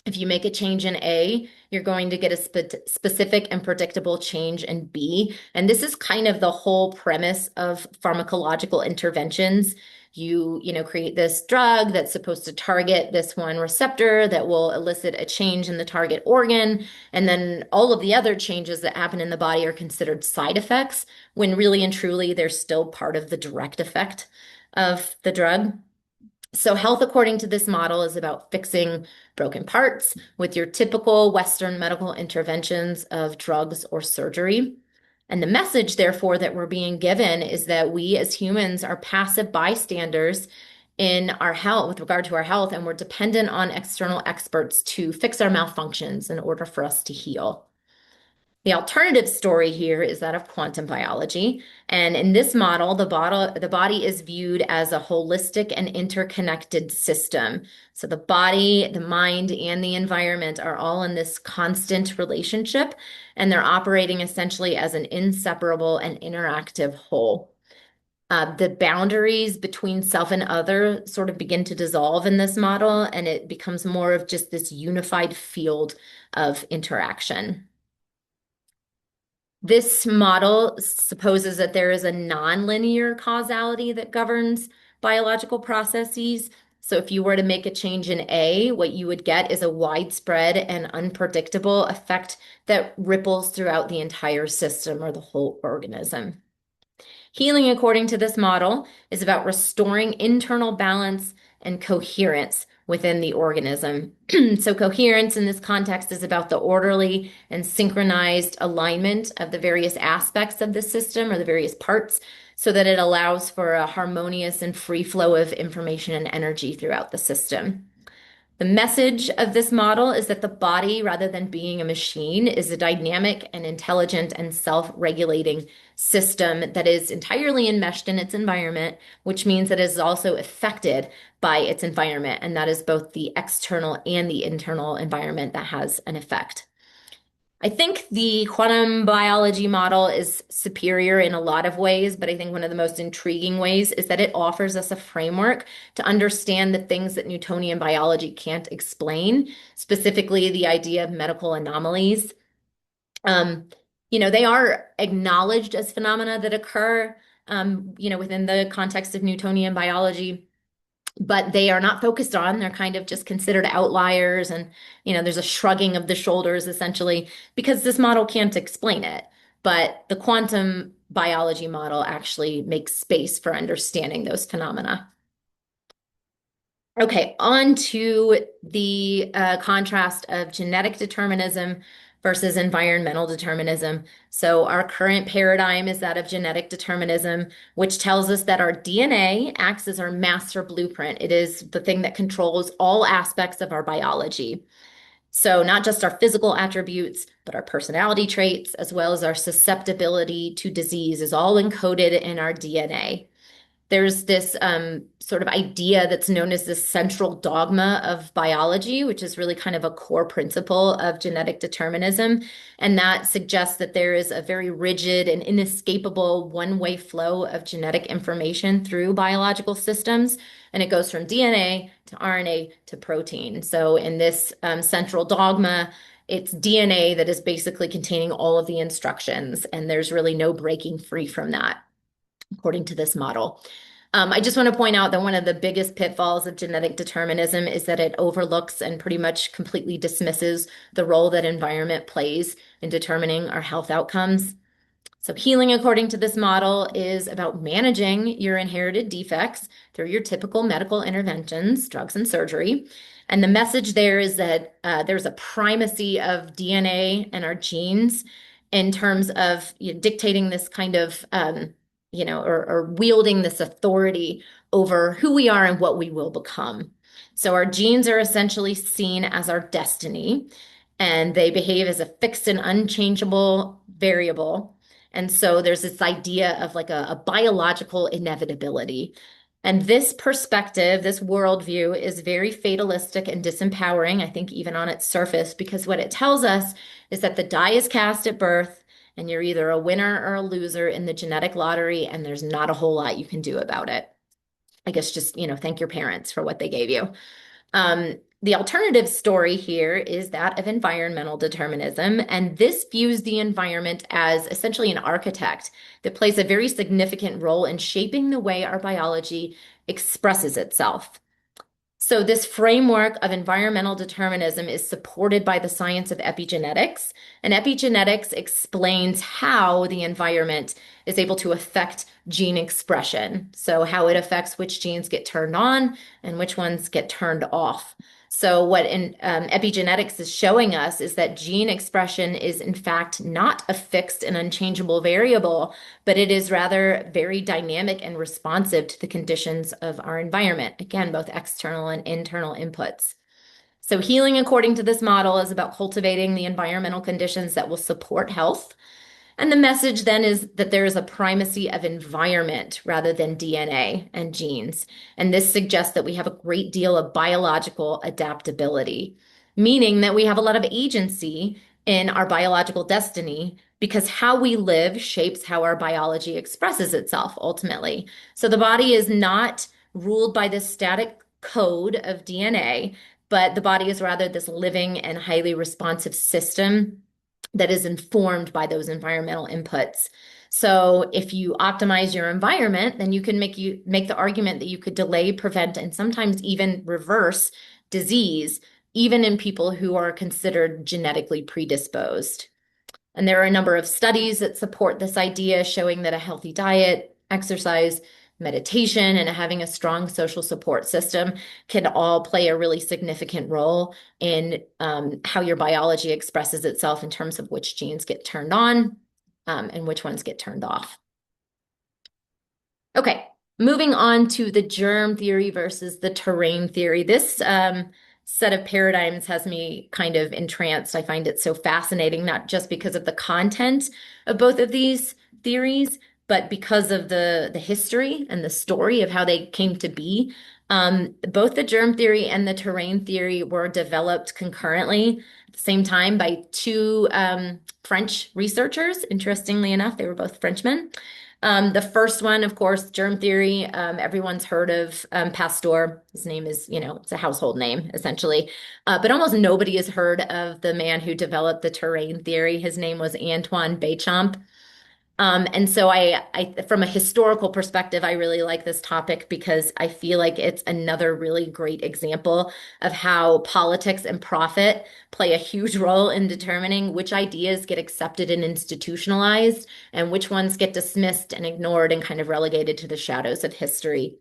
if you make a change in A, you're going to get a specific and predictable change in B. And this is kind of the whole premise of pharmacological interventions. Create this drug that's supposed to target this one receptor that will elicit a change in the target organ. And then all of the other changes that happen in the body are considered side effects, when really and truly they're still part of the direct effect of the drug. So, health, according to this model, is about fixing broken parts with your typical Western medical interventions of drugs or surgery. And the message, therefore, that we're being given is that we as humans are passive bystanders in our health with regard to our health, and we're dependent on external experts to fix our malfunctions in order for us to heal. The alternative story here is that of quantum biology. And in this model, the body is viewed as a holistic and interconnected system. So the body, the mind, and the environment are all in this constant relationship, and they're operating essentially as an inseparable and interactive whole. The boundaries between self and other sort of begin to dissolve in this model, and it becomes more of just this unified field of interaction. This model supposes that there is a nonlinear causality that governs biological processes. So if you were to make a change in A, what you would get is a widespread and unpredictable effect that ripples throughout the entire system or the whole organism. Healing, according to this model, is about restoring internal balance and coherence within the organism. So, coherence in this context is about the orderly and synchronized alignment of the various aspects of the system or the various parts so that it allows for a harmonious and free flow of information and energy throughout the system. The message of this model is that the body, rather than being a machine, is a dynamic and intelligent and self-regulating system that is entirely enmeshed in its environment, which means that it is also affected by its environment. And that is both the external and the internal environment that has an effect. I think the quantum biology model is superior in a lot of ways, but I think one of the most intriguing ways is that it offers us a framework to understand the things that Newtonian biology can't explain, specifically the idea of medical anomalies. Um, they are acknowledged as phenomena that occur, within the context of Newtonian biology, but they are not focused on. They're kind of just considered outliers. And, there's a shrugging of the shoulders essentially because this model can't explain it. But the quantum biology model actually makes space for understanding those phenomena. Okay, on to the contrast of genetic determinism versus environmental determinism. So, our current paradigm is that of genetic determinism, which tells us that our DNA acts as our master blueprint. It is the thing that controls all aspects of our biology. So, not just our physical attributes, but our personality traits, as well as our susceptibility to disease, is all encoded in our DNA. There's this sort of idea that's known as the central dogma of biology, which is really kind of a core principle of genetic determinism. And that suggests that there is a very rigid and inescapable one-way flow of genetic information through biological systems. And it goes from DNA to RNA to protein. So in this central dogma, it's DNA that is basically containing all of the instructions, and there's really no breaking free from that, according to this model. I just want to point out that one of the biggest pitfalls of genetic determinism is that it overlooks and pretty much completely dismisses the role that environment plays in determining our health outcomes. So, healing, according to this model, is about managing your inherited defects through your typical medical interventions, drugs, and surgery. And the message there is that there's a primacy of DNA and our genes in terms of dictating this kind of, or wielding this authority over who we are and what we will become. So our genes are essentially seen as our destiny, and they behave as a fixed and unchangeable variable. And so there's this idea of like a biological inevitability. And this perspective, this worldview, is very fatalistic and disempowering, I think, even on its surface, because what it tells us is that the die is cast at birth, and you're either a winner or a loser in the genetic lottery, and there's not a whole lot you can do about it. I guess just, thank your parents for what they gave you. The alternative story here is that of environmental determinism, and this views the environment as essentially an architect that plays a very significant role in shaping the way our biology expresses itself. So, this framework of environmental determinism is supported by the science of epigenetics, and epigenetics explains how the environment is able to affect gene expression. So, how it affects which genes get turned on and which ones get turned off. So, what epigenetics is showing us is that gene expression is, in fact, not a fixed and unchangeable variable, but it is rather very dynamic and responsive to the conditions of our environment. Again, both external and internal inputs. So, healing according to this model is about cultivating the environmental conditions that will support health. And the message then is that there is a primacy of environment rather than DNA and genes. And this suggests that we have a great deal of biological adaptability, meaning that we have a lot of agency in our biological destiny because how we live shapes how our biology expresses itself ultimately. So the body is not ruled by this static code of DNA, but the body is rather this living and highly responsive system that is informed by those environmental inputs. So if you optimize your environment, then you can make the argument that you could delay, prevent, and sometimes even reverse disease, even in people who are considered genetically predisposed. And there are a number of studies that support this idea, showing that a healthy diet, exercise, meditation, and having a strong social support system can all play a really significant role in how your biology expresses itself in terms of which genes get turned on and which ones get turned off. Okay, moving on to the germ theory versus the terrain theory. This set of paradigms has me kind of entranced. I find it so fascinating, not just because of the content of both of these theories, but because of the history and the story of how they came to be. Both the germ theory and the terrain theory were developed concurrently at the same time by two French researchers. Interestingly enough, they were both Frenchmen. The first one, of course, germ theory. Everyone's heard of Pasteur. His name is, it's a household name, essentially. But almost nobody has heard of the man who developed the terrain theory. His name was Antoine Béchamp. And so from a historical perspective, I really like this topic because I feel like it's another really great example of how politics and profit play a huge role in determining which ideas get accepted and institutionalized and which ones get dismissed and ignored and kind of relegated to the shadows of history.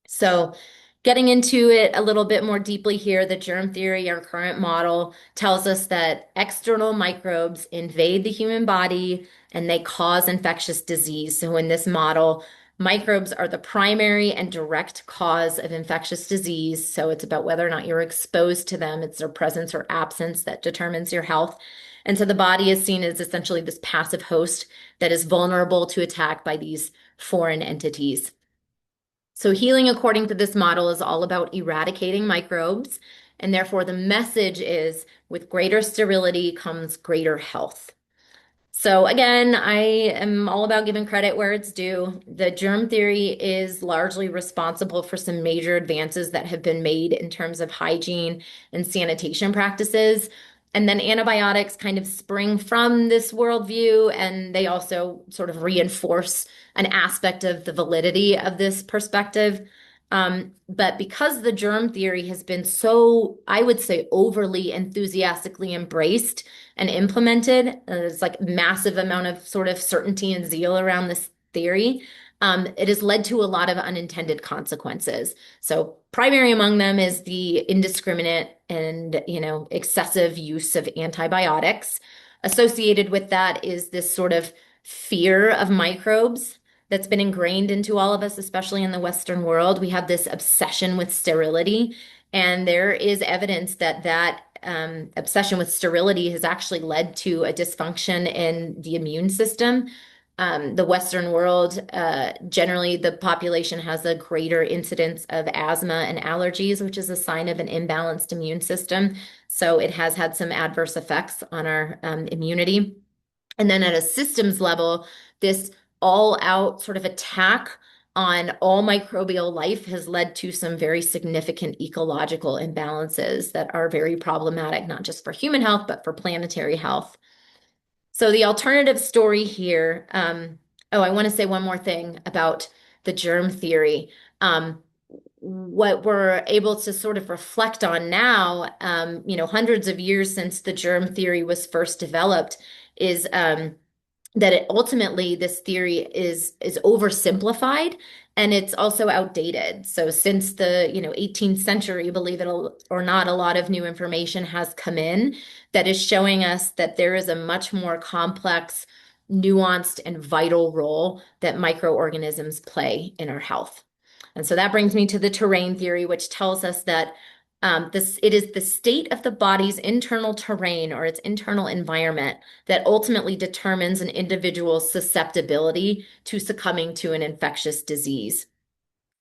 So, getting into it a little bit more deeply here, the germ theory, our current model, tells us that external microbes invade the human body and they cause infectious disease. So, in this model, microbes are the primary and direct cause of infectious disease. So, it's about whether or not you're exposed to them, it's their presence or absence that determines your health. And so, the body is seen as essentially this passive host that is vulnerable to attack by these foreign entities. So, healing according to this model is all about eradicating microbes, and therefore the message is with greater sterility comes greater health. So, again, I am all about giving credit where it's due. The germ theory is largely responsible for some major advances that have been made in terms of hygiene and sanitation practices. And then antibiotics kind of spring from this worldview, and they also sort of reinforce an aspect of the validity of this perspective. But because the germ theory has been so, I would say, overly enthusiastically embraced and implemented, there's like massive amount of sort of certainty and zeal around this theory. It has led to a lot of unintended consequences. So primary among them is the indiscriminate and, excessive use of antibiotics. Associated with that is this sort of fear of microbes that's been ingrained into all of us, especially in the Western world. We have this obsession with sterility. And there is evidence that obsession with sterility has actually led to a dysfunction in the immune system. The Western world, generally, the population has a greater incidence of asthma and allergies, which is a sign of an imbalanced immune system. So it has had some adverse effects on our immunity. And then at a systems level, this all out sort of attack on all microbial life has led to some very significant ecological imbalances that are very problematic, not just for human health, but for planetary health. So the alternative story here, oh, I want to say one more thing about the germ theory. What we're able to sort of reflect on now, hundreds of years since the germ theory was first developed, is that it ultimately this theory is oversimplified and it's also outdated. So since the 18th century, believe it or not, a lot of new information has come in that is showing us that there is a much more complex, nuanced, and vital role that microorganisms play in our health. And so that brings me to the terrain theory, which tells us that it is the state of the body's internal terrain or its internal environment that ultimately determines an individual's susceptibility to succumbing to an infectious disease.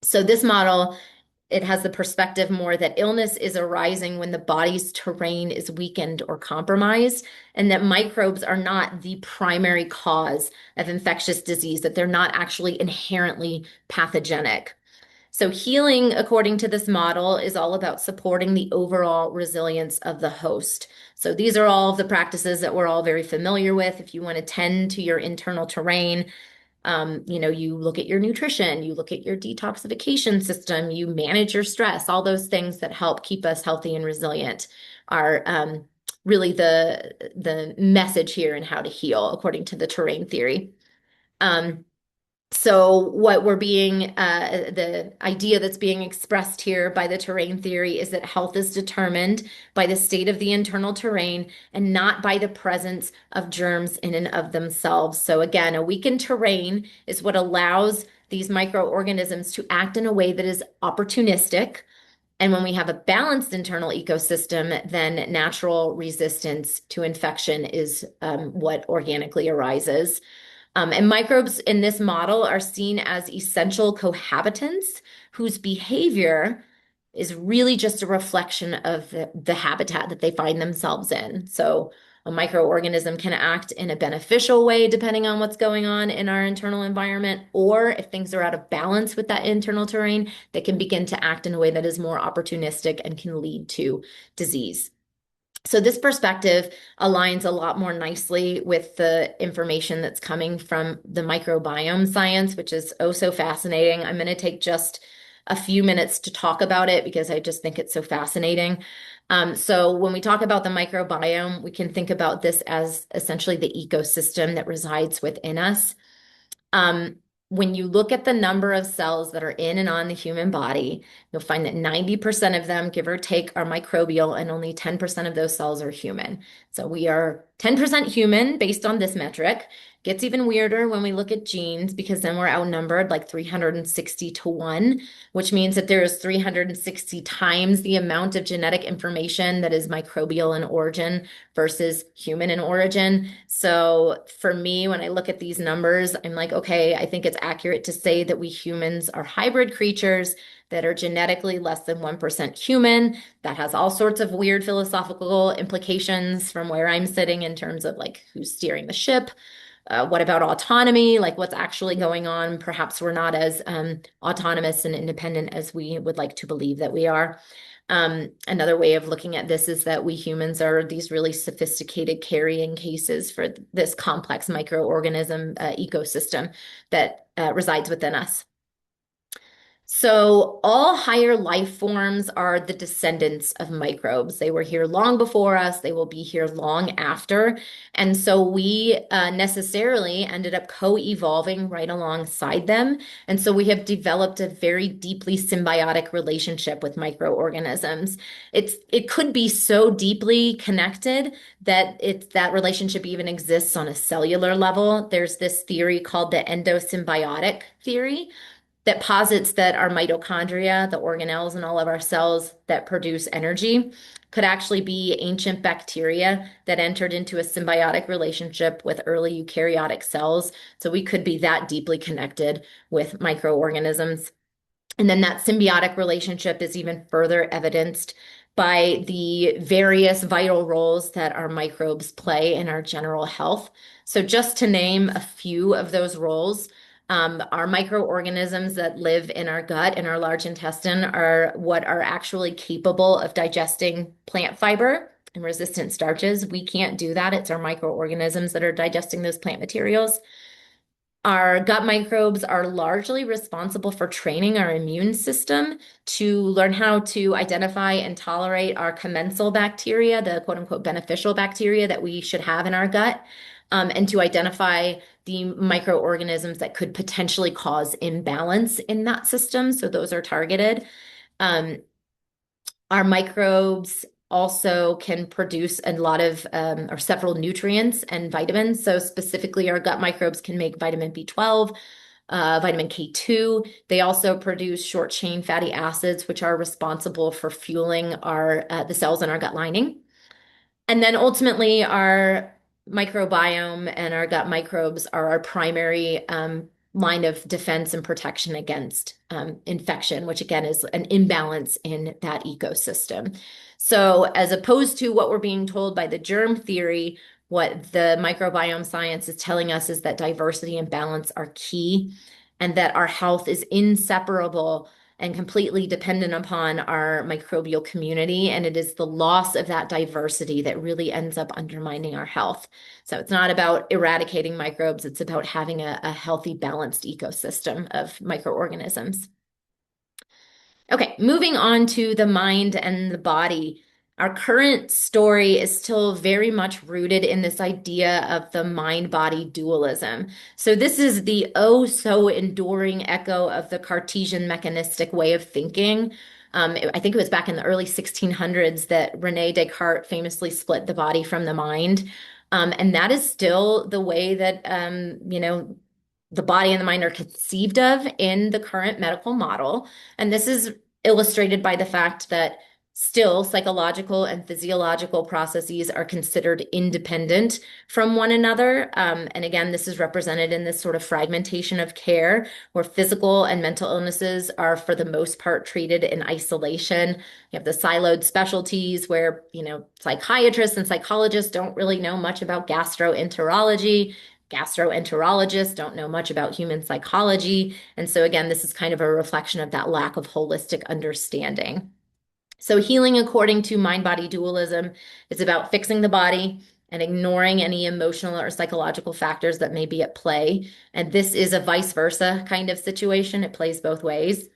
So this model, it has the perspective more that illness is arising when the body's terrain is weakened or compromised, and that microbes are not the primary cause of infectious disease, that they're not actually inherently pathogenic. So, healing, according to this model, is all about supporting the overall resilience of the host. So, these are all of the practices that we're all very familiar with. If you want to tend to your internal terrain, you look at your nutrition, you look at your detoxification system, you manage your stress, all those things that help keep us healthy and resilient are really the message here in how to heal, according to the terrain theory. Um, so the idea that's being expressed here by the terrain theory is that health is determined by the state of the internal terrain and not by the presence of germs in and of themselves. So again, a weakened terrain is what allows these microorganisms to act in a way that is opportunistic. And when we have a balanced internal ecosystem, then natural resistance to infection is what organically arises. And microbes in this model are seen as essential cohabitants whose behavior is really just a reflection of the habitat that they find themselves in. So a microorganism can act in a beneficial way depending on what's going on in our internal environment, or if things are out of balance with that internal terrain, they can begin to act in a way that is more opportunistic and can lead to disease. So this perspective aligns a lot more nicely with the information that's coming from the microbiome science, which is oh so fascinating. I'm going to take just a few minutes to talk about it because I just think it's so fascinating. So when we talk about the microbiome, we can think about this as essentially the ecosystem that resides within us. Um, when you look at the number of cells that are in and on the human body, you'll find that 90% of them, give or take, are microbial and only 10% of those cells are human. So we are 10% human based on this metric. Gets even weirder when we look at genes because then we're outnumbered like 360 to 1, which means that there is 360 times the amount of genetic information that is microbial in origin versus human in origin. So for me, when I look at these numbers, I'm like, okay, I think it's accurate to say that we humans are hybrid creatures that are genetically less than 1% human. That has all sorts of weird philosophical implications from where I'm sitting in terms of like who's steering the ship. What about autonomy? Like what's actually going on? Perhaps we're not as autonomous and independent as we would like to believe that we are. Another way of looking at this is that we humans are these really sophisticated carrying cases for this complex microorganism ecosystem that resides within us. So, all higher life forms are the descendants of microbes. They were here long before us, they will be here long after. And so, we necessarily ended up co evolving right alongside them. And so, we have developed a very deeply symbiotic relationship with microorganisms. It could be so deeply connected that that relationship even exists on a cellular level. There's this theory called the endosymbiotic theory that posits that our mitochondria, the organelles in all of our cells that produce energy, could actually be ancient bacteria that entered into a symbiotic relationship with early eukaryotic cells. So we could be that deeply connected with microorganisms. And then that symbiotic relationship is even further evidenced by the various vital roles that our microbes play in our general health. So, just to name a few of those roles, our microorganisms that live in our gut and our large intestine are what are actually capable of digesting plant fiber and resistant starches. We can't do that. It's our microorganisms that are digesting those plant materials. Our gut microbes are largely responsible for training our immune system to learn how to identify and tolerate our commensal bacteria, the quote unquote beneficial bacteria that we should have in our gut, and to identify the microorganisms that could potentially cause imbalance in that system. So those are targeted. Um, our microbes also can produce a lot of or several nutrients and vitamins. So specifically, our gut microbes can make vitamin B12, vitamin K2. They also produce short chain fatty acids, which are responsible for fueling our the cells in our gut lining. And then ultimately, our microbiome and our gut microbes are our primary line of defense and protection against infection, which again is an imbalance in that ecosystem. So, as opposed to what we're being told by the germ theory, what the microbiome science is telling us is that diversity and balance are key, and that our health is inseparable and completely dependent upon our microbial community. And it is the loss of that diversity that really ends up undermining our health. So it's not about eradicating microbes, it's about having a healthy, balanced ecosystem of microorganisms. Okay, moving on to the mind and the body. Our current story is still very much rooted in this idea of the mind-body dualism. So this is the oh so enduring echo of the Cartesian mechanistic way of thinking. I think it was back in the early 1600s that Rene Descartes famously split the body from the mind. And that is still the way that, the body and the mind are conceived of in the current medical model. And this is illustrated by the fact that still psychological and physiological processes are considered independent from one another. And again, this is represented in this sort of fragmentation of care where physical and mental illnesses are, for the most part, treated in isolation. You have the siloed specialties where, psychiatrists and psychologists don't really know much about gastroenterology. Gastroenterologists don't know much about human psychology. And so, again, this is kind of a reflection of that lack of holistic understanding. So, healing according to mind body dualism is about fixing the body and ignoring any emotional or psychological factors that may be at play. And this is a vice versa kind of situation. It plays both ways.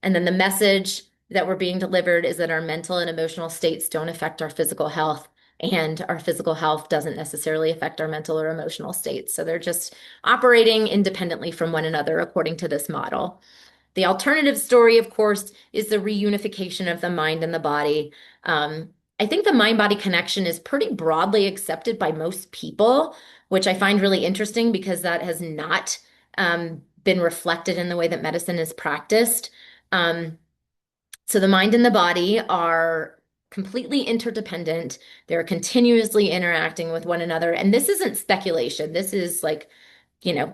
And then the message that we're being delivered is that our mental and emotional states don't affect our physical health, and our physical health doesn't necessarily affect our mental or emotional states. So they're just operating independently from one another according to this model. The alternative story, of course, is the reunification of the mind and the body. I think the mind body connection is pretty broadly accepted by most people, which I find really interesting because that has not been reflected in the way that medicine is practiced. Um, so the mind and the body are completely interdependent. They're continuously interacting with one another. And this isn't speculation. This is like,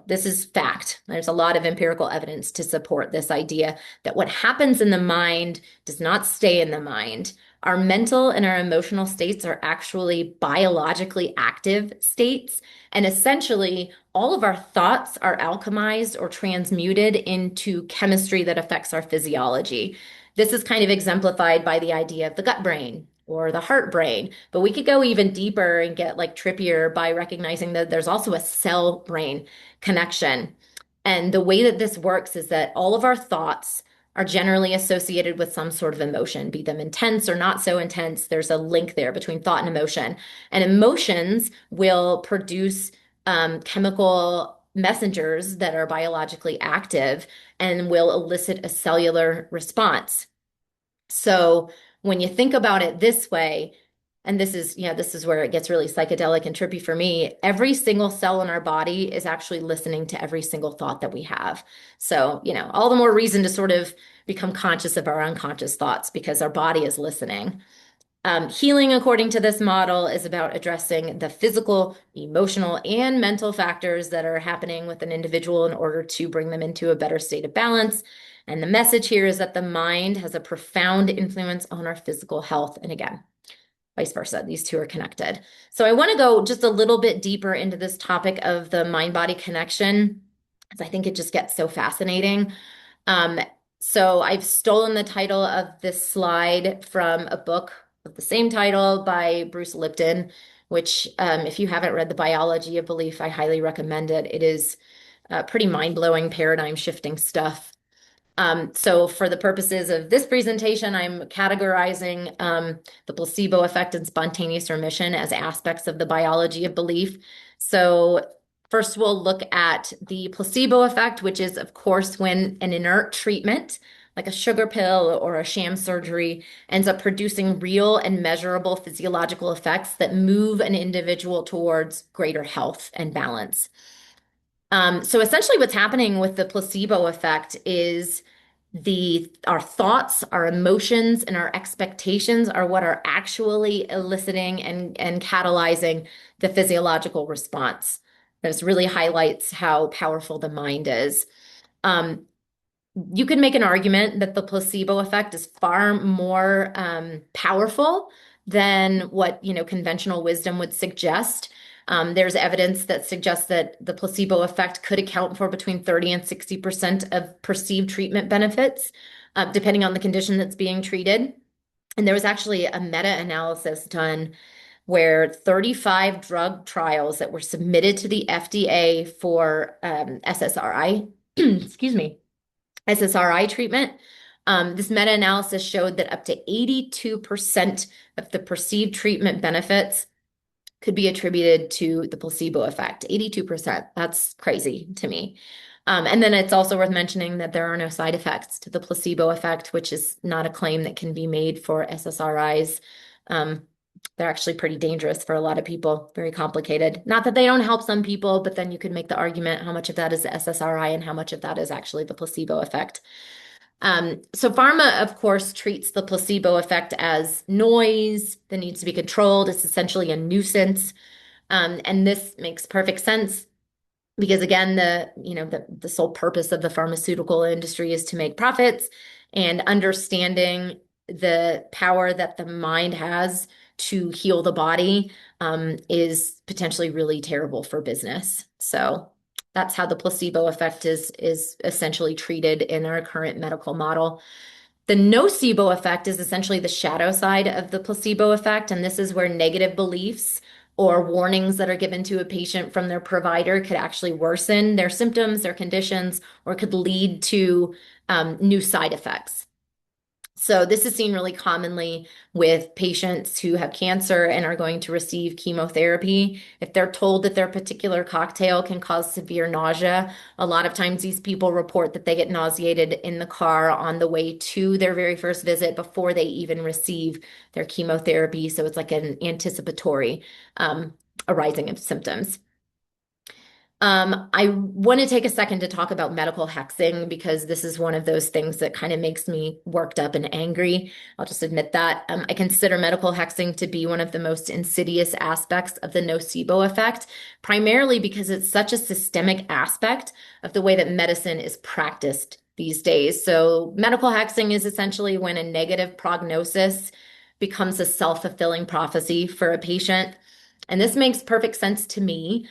this is fact. There's a lot of empirical evidence to support this idea that what happens in the mind does not stay in the mind. Our mental and our emotional states are actually biologically active states. And essentially, all of our thoughts are alchemized or transmuted into chemistry that affects our physiology. This is kind of exemplified by the idea of the gut brain or the heart brain. But we could go even deeper and get like trippier by recognizing that there's also a cell brain connection. And the way that this works is that all of our thoughts are generally associated with some sort of emotion, be them intense or not so intense. There's a link there between thought and emotion. And emotions will produce chemical messengers that are biologically active and will elicit a cellular response. So when you think about it this way, and this is where it gets really psychedelic and trippy for me. Every single cell in our body is actually listening to every single thought that we have. So, all the more reason to sort of become conscious of our unconscious thoughts because our body is listening. Healing, according to this model, is about addressing the physical, emotional, and mental factors that are happening with an individual in order to bring them into a better state of balance. And the message here is that the mind has a profound influence on our physical health. And again, vice versa. These two are connected. So I want to go just a little bit deeper into this topic of the mind-body connection, because I think it just gets so fascinating. Um, so I've stolen the title of this slide from a book of the same title by Bruce Lipton, which, if you haven't read The Biology of Belief, I highly recommend it. It is pretty mind-blowing, paradigm-shifting stuff. So for the purposes of this presentation, I'm categorizing the placebo effect and spontaneous remission as aspects of the biology of belief. So first, we'll look at the placebo effect, which is, of course, when an inert treatment, like a sugar pill or a sham surgery, ends up producing real and measurable physiological effects that move an individual towards greater health and balance. So essentially what's happening with the placebo effect is our thoughts, our emotions, and our expectations are what are actually eliciting and catalyzing the physiological response. This really highlights how powerful the mind is. Um, you could make an argument that the placebo effect is far more powerful than what conventional wisdom would suggest. There's evidence that suggests that the placebo effect could account for between 30 and 60% of perceived treatment benefits, depending on the condition that's being treated. And there was actually a meta-analysis done where 35 drug trials that were submitted to the FDA for SSRI, excuse me, SSRI treatment. This meta-analysis showed that up to 82% of the perceived treatment benefits could be attributed to the placebo effect. 82%. That's crazy to me. And then it's also worth mentioning that there are no side effects to the placebo effect, which is not a claim that can be made for SSRIs. They're actually pretty dangerous for a lot of people, very complicated. Not that they don't help some people, but then you could make the argument how much of that is the SSRI and how much of that is actually the placebo effect. So pharma, of course, treats the placebo effect as noise that needs to be controlled. It's essentially a nuisance. And this makes perfect sense because again, the sole purpose of the pharmaceutical industry is to make profits, and understanding the power that the mind has to heal the body is potentially really terrible for business. So that's how the placebo effect is essentially treated in our current medical model. The nocebo effect is essentially the shadow side of the placebo effect, and this is where negative beliefs or warnings that are given to a patient from their provider could actually worsen their symptoms, their conditions, or could lead to new side effects. So this is seen really commonly with patients who have cancer and are going to receive chemotherapy. If they're told that their particular cocktail can cause severe nausea, a lot of times these people report that they get nauseated in the car on the way to their very first visit before they even receive their chemotherapy. So it's like an anticipatory arising of symptoms. I want to take a second to talk about medical hexing because this is one of those things that kind of makes me worked up and angry. I'll just admit that. I consider medical hexing to be one of the most insidious aspects of the nocebo effect, primarily because it's such a systemic aspect of the way that medicine is practiced these days. So medical hexing is essentially when a negative prognosis becomes a self-fulfilling prophecy for a patient. And this makes perfect sense to me.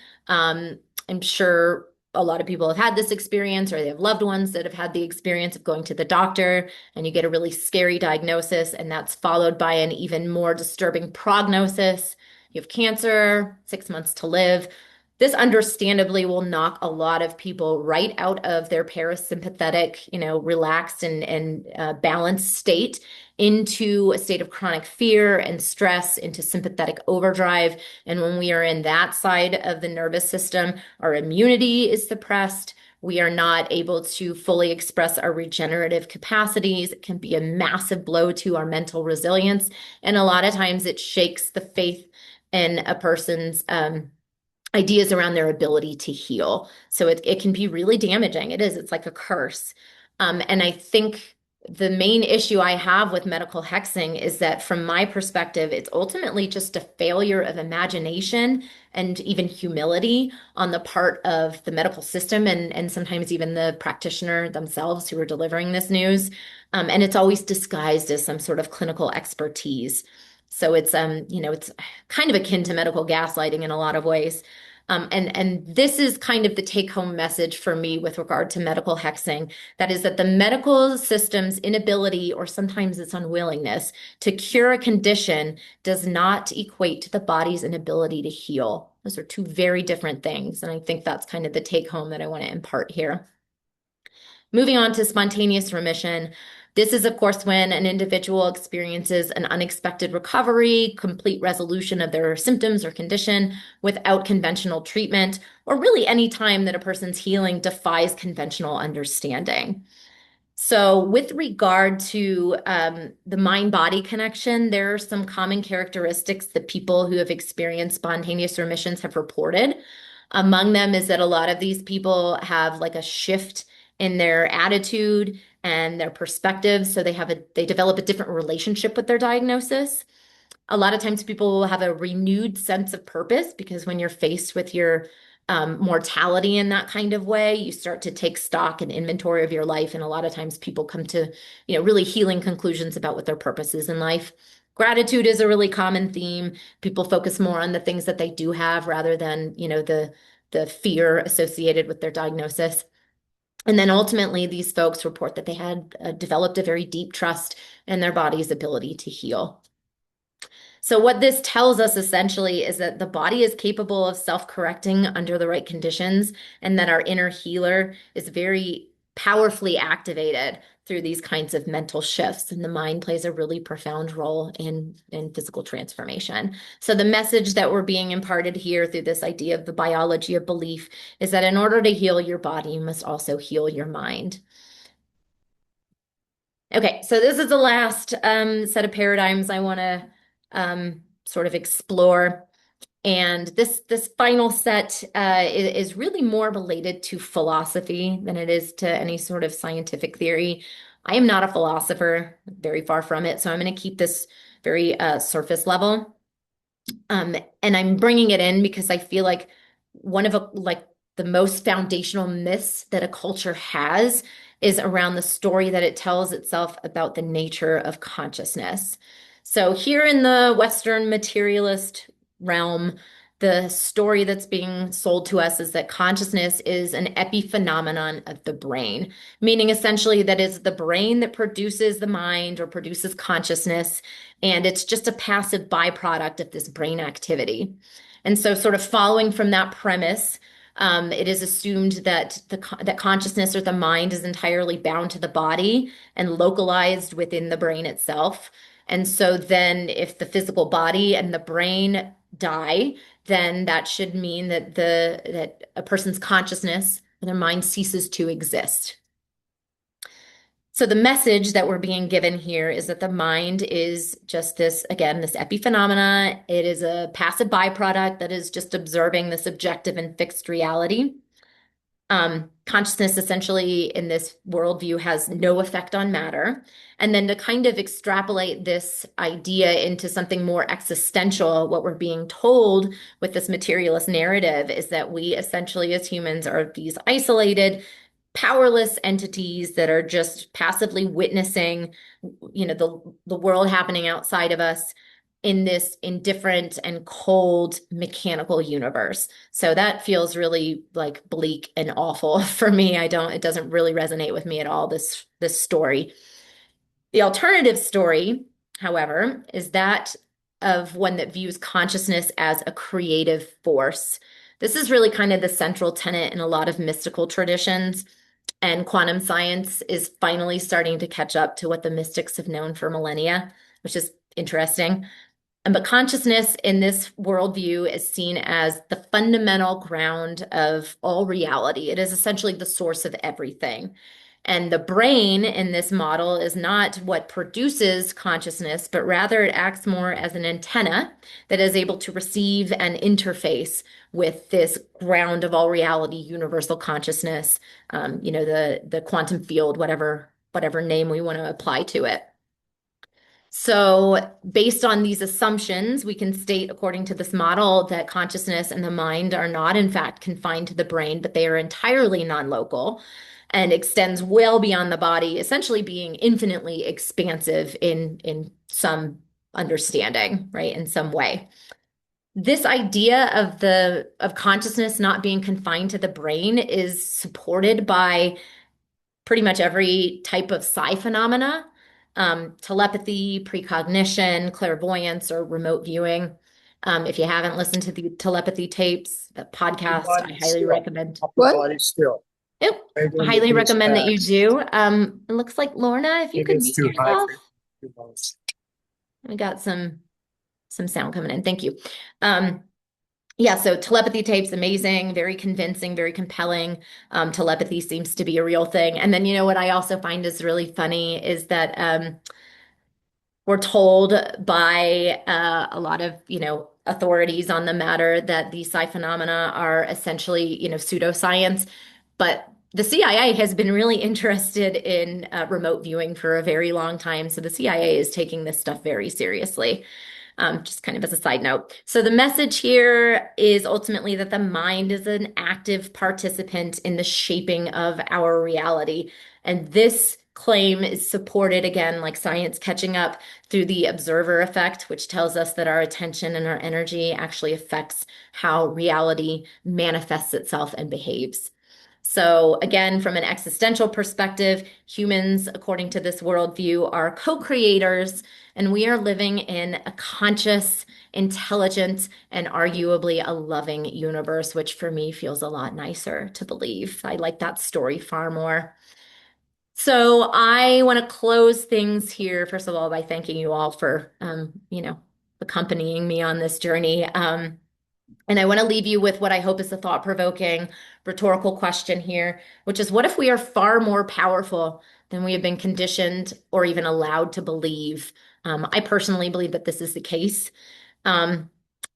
I'm sure a lot of people have had this experience or they have loved ones that have had the experience of going to the doctor and you get a really scary diagnosis and that's followed by an even more disturbing prognosis. You have cancer, 6 months to live. This understandably will knock a lot of people right out of their parasympathetic, relaxed and balanced state into a state of chronic fear and stress, into sympathetic overdrive. And when we are in that side of the nervous system, our immunity is suppressed, We are not able to fully express our regenerative capacities. It can be a massive blow to our mental resilience. And a lot of times it shakes the faith in a person's ideas around their ability to heal. So it can be really damaging. It is. It's like a curse. And I think the main issue I have with medical hexing is that from my perspective, it's ultimately just a failure of imagination and even humility on the part of the medical system and sometimes even the practitioner themselves who are delivering this news. And it's always disguised as some sort of clinical expertise. So it's kind of akin to medical gaslighting in a lot of ways. And this is kind of the take-home message for me with regard to medical hexing. That is that the medical system's inability, or sometimes its unwillingness, to cure a condition does not equate to the body's inability to heal. Those are two very different things. And I think that's kind of the take-home that I want to impart here. Moving on to spontaneous remission. This is, of course, when an individual experiences an unexpected recovery, complete resolution of their symptoms or condition without conventional treatment, or really any time that a person's healing defies conventional understanding. So, with regard to the mind body connection, there are some common characteristics that people who have experienced spontaneous remissions have reported. Among them is that a lot of these people have like a shift in their attitude and their perspective. So they develop a different relationship with their diagnosis. A lot of times people will have a renewed sense of purpose because when you're faced with your mortality in that kind of way, you start to take stock and inventory of your life. And a lot of times people come to, really healing conclusions about what their purpose is in life. Gratitude is a really common theme. People focus more on the things that they do have rather than, the fear associated with their diagnosis. And then ultimately, these folks report that they had developed a very deep trust in their body's ability to heal. So, what this tells us essentially is that the body is capable of self-correcting under the right conditions, and that our inner healer is very powerfully activated through these kinds of mental shifts. And the mind plays a really profound role in physical transformation. So, the message that we're being imparted here through this idea of the biology of belief is that in order to heal your body, you must also heal your mind. Okay, so this is the last set of paradigms I want to sort of explore. And this final set is really more related to philosophy than it is to any sort of scientific theory. I am not a philosopher, very far from it, so I'm going to keep this very surface level. And I'm bringing it in because I feel like one of like the most foundational myths that a culture has is around the story that it tells itself about the nature of consciousness. So here in the Western materialist realm, the story that's being sold to us is that consciousness is an epiphenomenon of the brain, meaning essentially that it's the brain that produces the mind or produces consciousness, and it's just a passive byproduct of this brain activity. And so, sort of following from that premise, it is assumed that that consciousness or the mind is entirely bound to the body and localized within the brain itself. And so then if the physical body and the brain die, then that should mean that that a person's consciousness or their mind ceases to exist. So the message that we're being given here is that the mind is just this, again, this epiphenomena. It is a passive byproduct that is just observing this objective and fixed reality. Consciousness essentially in this worldview has no effect on matter. And then to kind of extrapolate this idea into something more existential, what we're being told with this materialist narrative is that we essentially as humans are these isolated, powerless entities that are just passively witnessing, the world happening outside of us in this indifferent and cold mechanical universe. So that feels really like bleak and awful for me. It doesn't really resonate with me at all, this story. The alternative story, however, is that of one that views consciousness as a creative force. This is really kind of the central tenet in a lot of mystical traditions. And quantum science is finally starting to catch up to what the mystics have known for millennia, which is interesting. But consciousness in this worldview is seen as the fundamental ground of all reality. It is essentially the source of everything. And the brain in this model is not what produces consciousness, but rather it acts more as an antenna that is able to receive and interface with this ground of all reality, universal consciousness, the quantum field, whatever name we want to apply to it. So, based on these assumptions, we can state, according to this model, that consciousness and the mind are not, in fact, confined to the brain, but they are entirely non-local and extends well beyond the body, essentially being infinitely expansive in some understanding, right, in some way. This idea of the of consciousness not being confined to the brain is supported by pretty much every type of psi phenomena, telepathy, precognition, clairvoyance, or remote viewing. If you haven't listened to the telepathy tapes, the Your podcast, body I is highly still. recommend. Upper What? body still. Yep, Right I when the highly knees recommend that back. you do. It looks like Lorna, if you Maybe could it's mute too high yourself. for you both. We got some sound coming in. Thank you. Um, Yeah, so telepathy tapes, amazing, very convincing, very compelling. Telepathy seems to be a real thing. And then, what I also find is really funny is that we're told by a lot of, authorities on the matter that these psi phenomena are essentially, pseudoscience. But the CIA has been really interested in remote viewing for a very long time. So the CIA is taking this stuff very seriously, just kind of as a side note. So the message here is ultimately that the mind is an active participant in the shaping of our reality. And this claim is supported again, like science catching up, through the observer effect, which tells us that our attention and our energy actually affects how reality manifests itself and behaves. So, again, from an existential perspective, humans, according to this worldview, are co creators, and we are living in a conscious, intelligent, and arguably a loving universe, which for me feels a lot nicer to believe. I like that story far more. So, I want to close things here, first of all, by thanking you all for, accompanying me on this journey. And I want to leave you with what I hope is a thought-provoking rhetorical question here, which is what if we are far more powerful than we have been conditioned or even allowed to believe? I personally believe that this is the case. Um,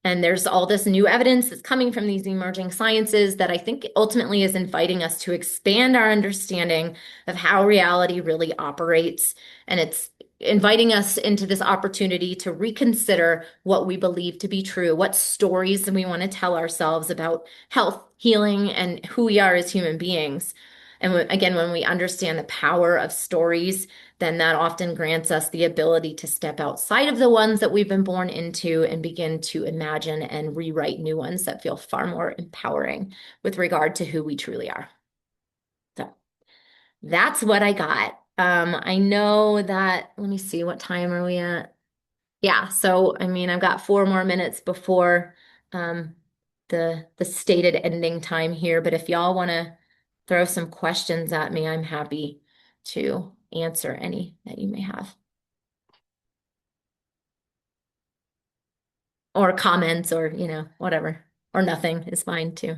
and there's all this new evidence that's coming from these emerging sciences that I think ultimately is inviting us to expand our understanding of how reality really operates. And it's inviting us into this opportunity to reconsider what we believe to be true, what stories we want to tell ourselves about health, healing, and who we are as human beings. And again, when we understand the power of stories, then that often grants us the ability to step outside of the ones that we've been born into and begin to imagine and rewrite new ones that feel far more empowering with regard to who we truly are. So that's what I got. I know that, let me see, what time are we at? Yeah, so I mean, I've got 4 more minutes before um, the stated ending time here, but if y'all want to throw some questions at me, I'm happy to answer any that you may have. Or comments or, whatever. Or nothing is fine too.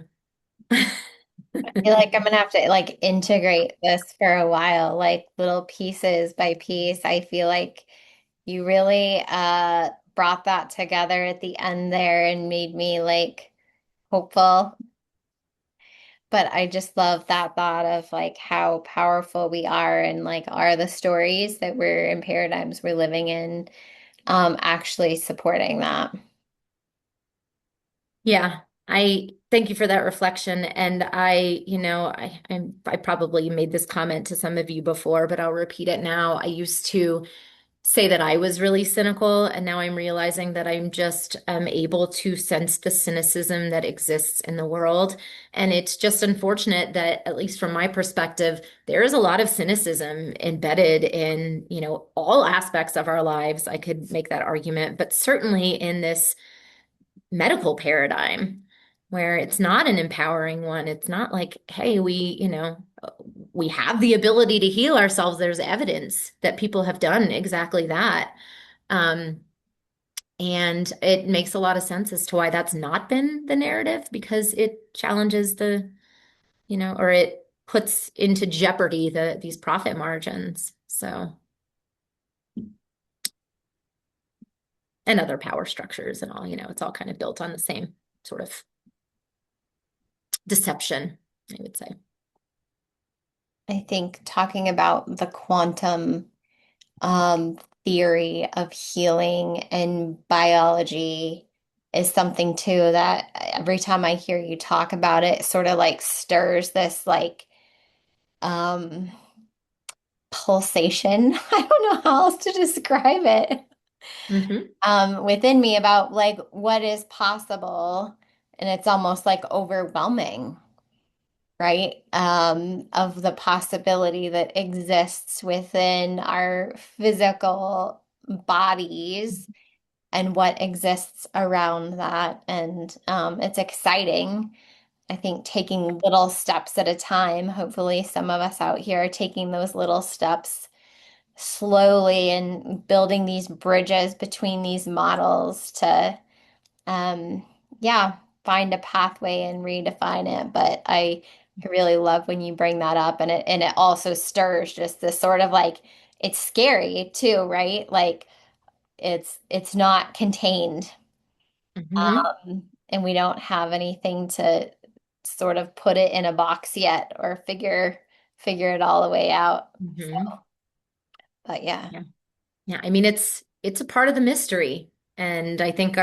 I feel like I'm gonna have to like integrate this for a while, like little pieces by piece. I feel like you really brought that together at the end there and made me like hopeful. But I just love that thought of like how powerful we are and like are the stories that we're in paradigms we're living in actually supporting that. Yeah, I thank you for that reflection. And I probably made this comment to some of you before, but I'll repeat it now. I used to say that I was really cynical, and now I'm realizing that I'm just able to sense the cynicism that exists in the world. And it's just unfortunate that, at least from my perspective, there is a lot of cynicism embedded in, all aspects of our lives. I could make that argument, but certainly in this medical paradigm where it's not an empowering one. It's not like, hey, we have the ability to heal ourselves. There's evidence that people have done exactly that. Um, And it makes a lot of sense as to why that's not been the narrative, because it challenges or it puts into jeopardy these profit margins. So, and other power structures and all, it's all kind of built on the same sort of deception, I would say. I think talking about the quantum um, theory of healing and biology is something too that every time I hear you talk about it, sort of like stirs this like um, pulsation. I don't know how else to describe it Hmm. within me about like what is possible. And it's almost like overwhelming, right? Of the possibility that exists within our physical bodies and what exists around that. And it's exciting. I think taking little steps at a time. Hopefully, some of us out here are taking those little steps slowly and building these bridges between these models to, um, yeah, find a pathway and redefine it. But I really love when you bring that up, and it also stirs just this sort of like it's scary too, right? Like it's not contained. Hmm. And we don't have anything to sort of put it in a box yet or figure it all the way out. Hmm. But yeah. Yeah. Yeah. I mean, it's a part of the mystery. And I think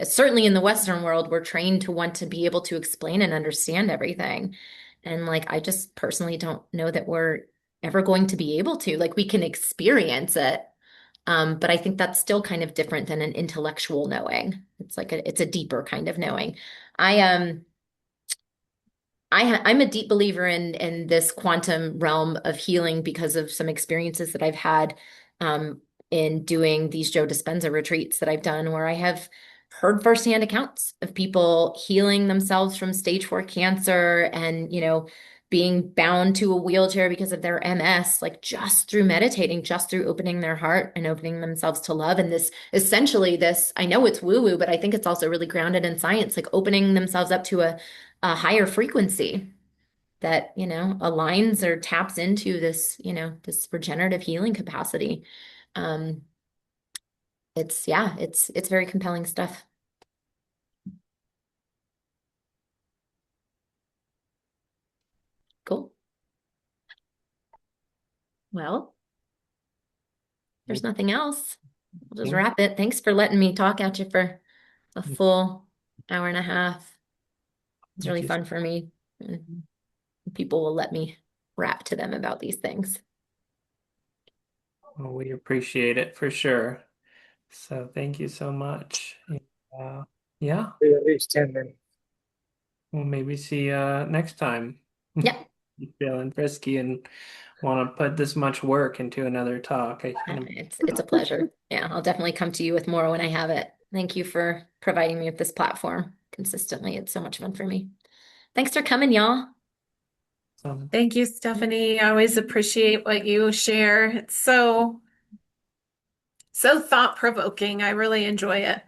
certainly in the Western world, we're trained to want to be able to explain and understand everything. And like, I just personally don't know that we're ever going to be able to. Like, we can experience it. But I think that's still kind of different than an intellectual knowing. It's a deeper kind of knowing. I I'm a deep believer in this quantum realm of healing because of some experiences that I've had in doing these Joe Dispenza retreats that I've done, where I have heard firsthand accounts of people healing themselves from stage 4 cancer and, being bound to a wheelchair because of their MS, like just through meditating, just through opening their heart and opening themselves to love. And I know it's woo-woo, but I think it's also really grounded in science, like opening themselves up to a higher frequency that, aligns or taps into this regenerative healing capacity. Um, it's very compelling stuff. Cool. Well, there's nothing else. We'll just wrap it. Thanks for letting me talk at you for a full hour and a half. It's Thank really you. fun for me. And people will let me rap to them about these things. Well, we appreciate it for sure. So thank you so much. Uh, yeah, At least 10 minutes. we'll maybe see you next time. Yeah, You feeling frisky and want to put this much work into another talk. I can. it's a pleasure. Yeah, I'll definitely come to you with more when I have it. Thank you for providing me with this platform consistently. It's so much fun for me. Thanks for coming, y'all. Thank you, Stephanie. I always appreciate what you share. It's so thought-provoking. I really enjoy it.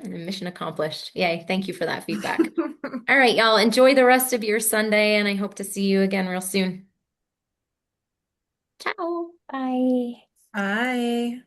Mission accomplished. Yay. Thank you for that feedback. All right, y'all. Enjoy the rest of your Sunday, and I hope to see you again real soon. Ciao. Bye. Bye.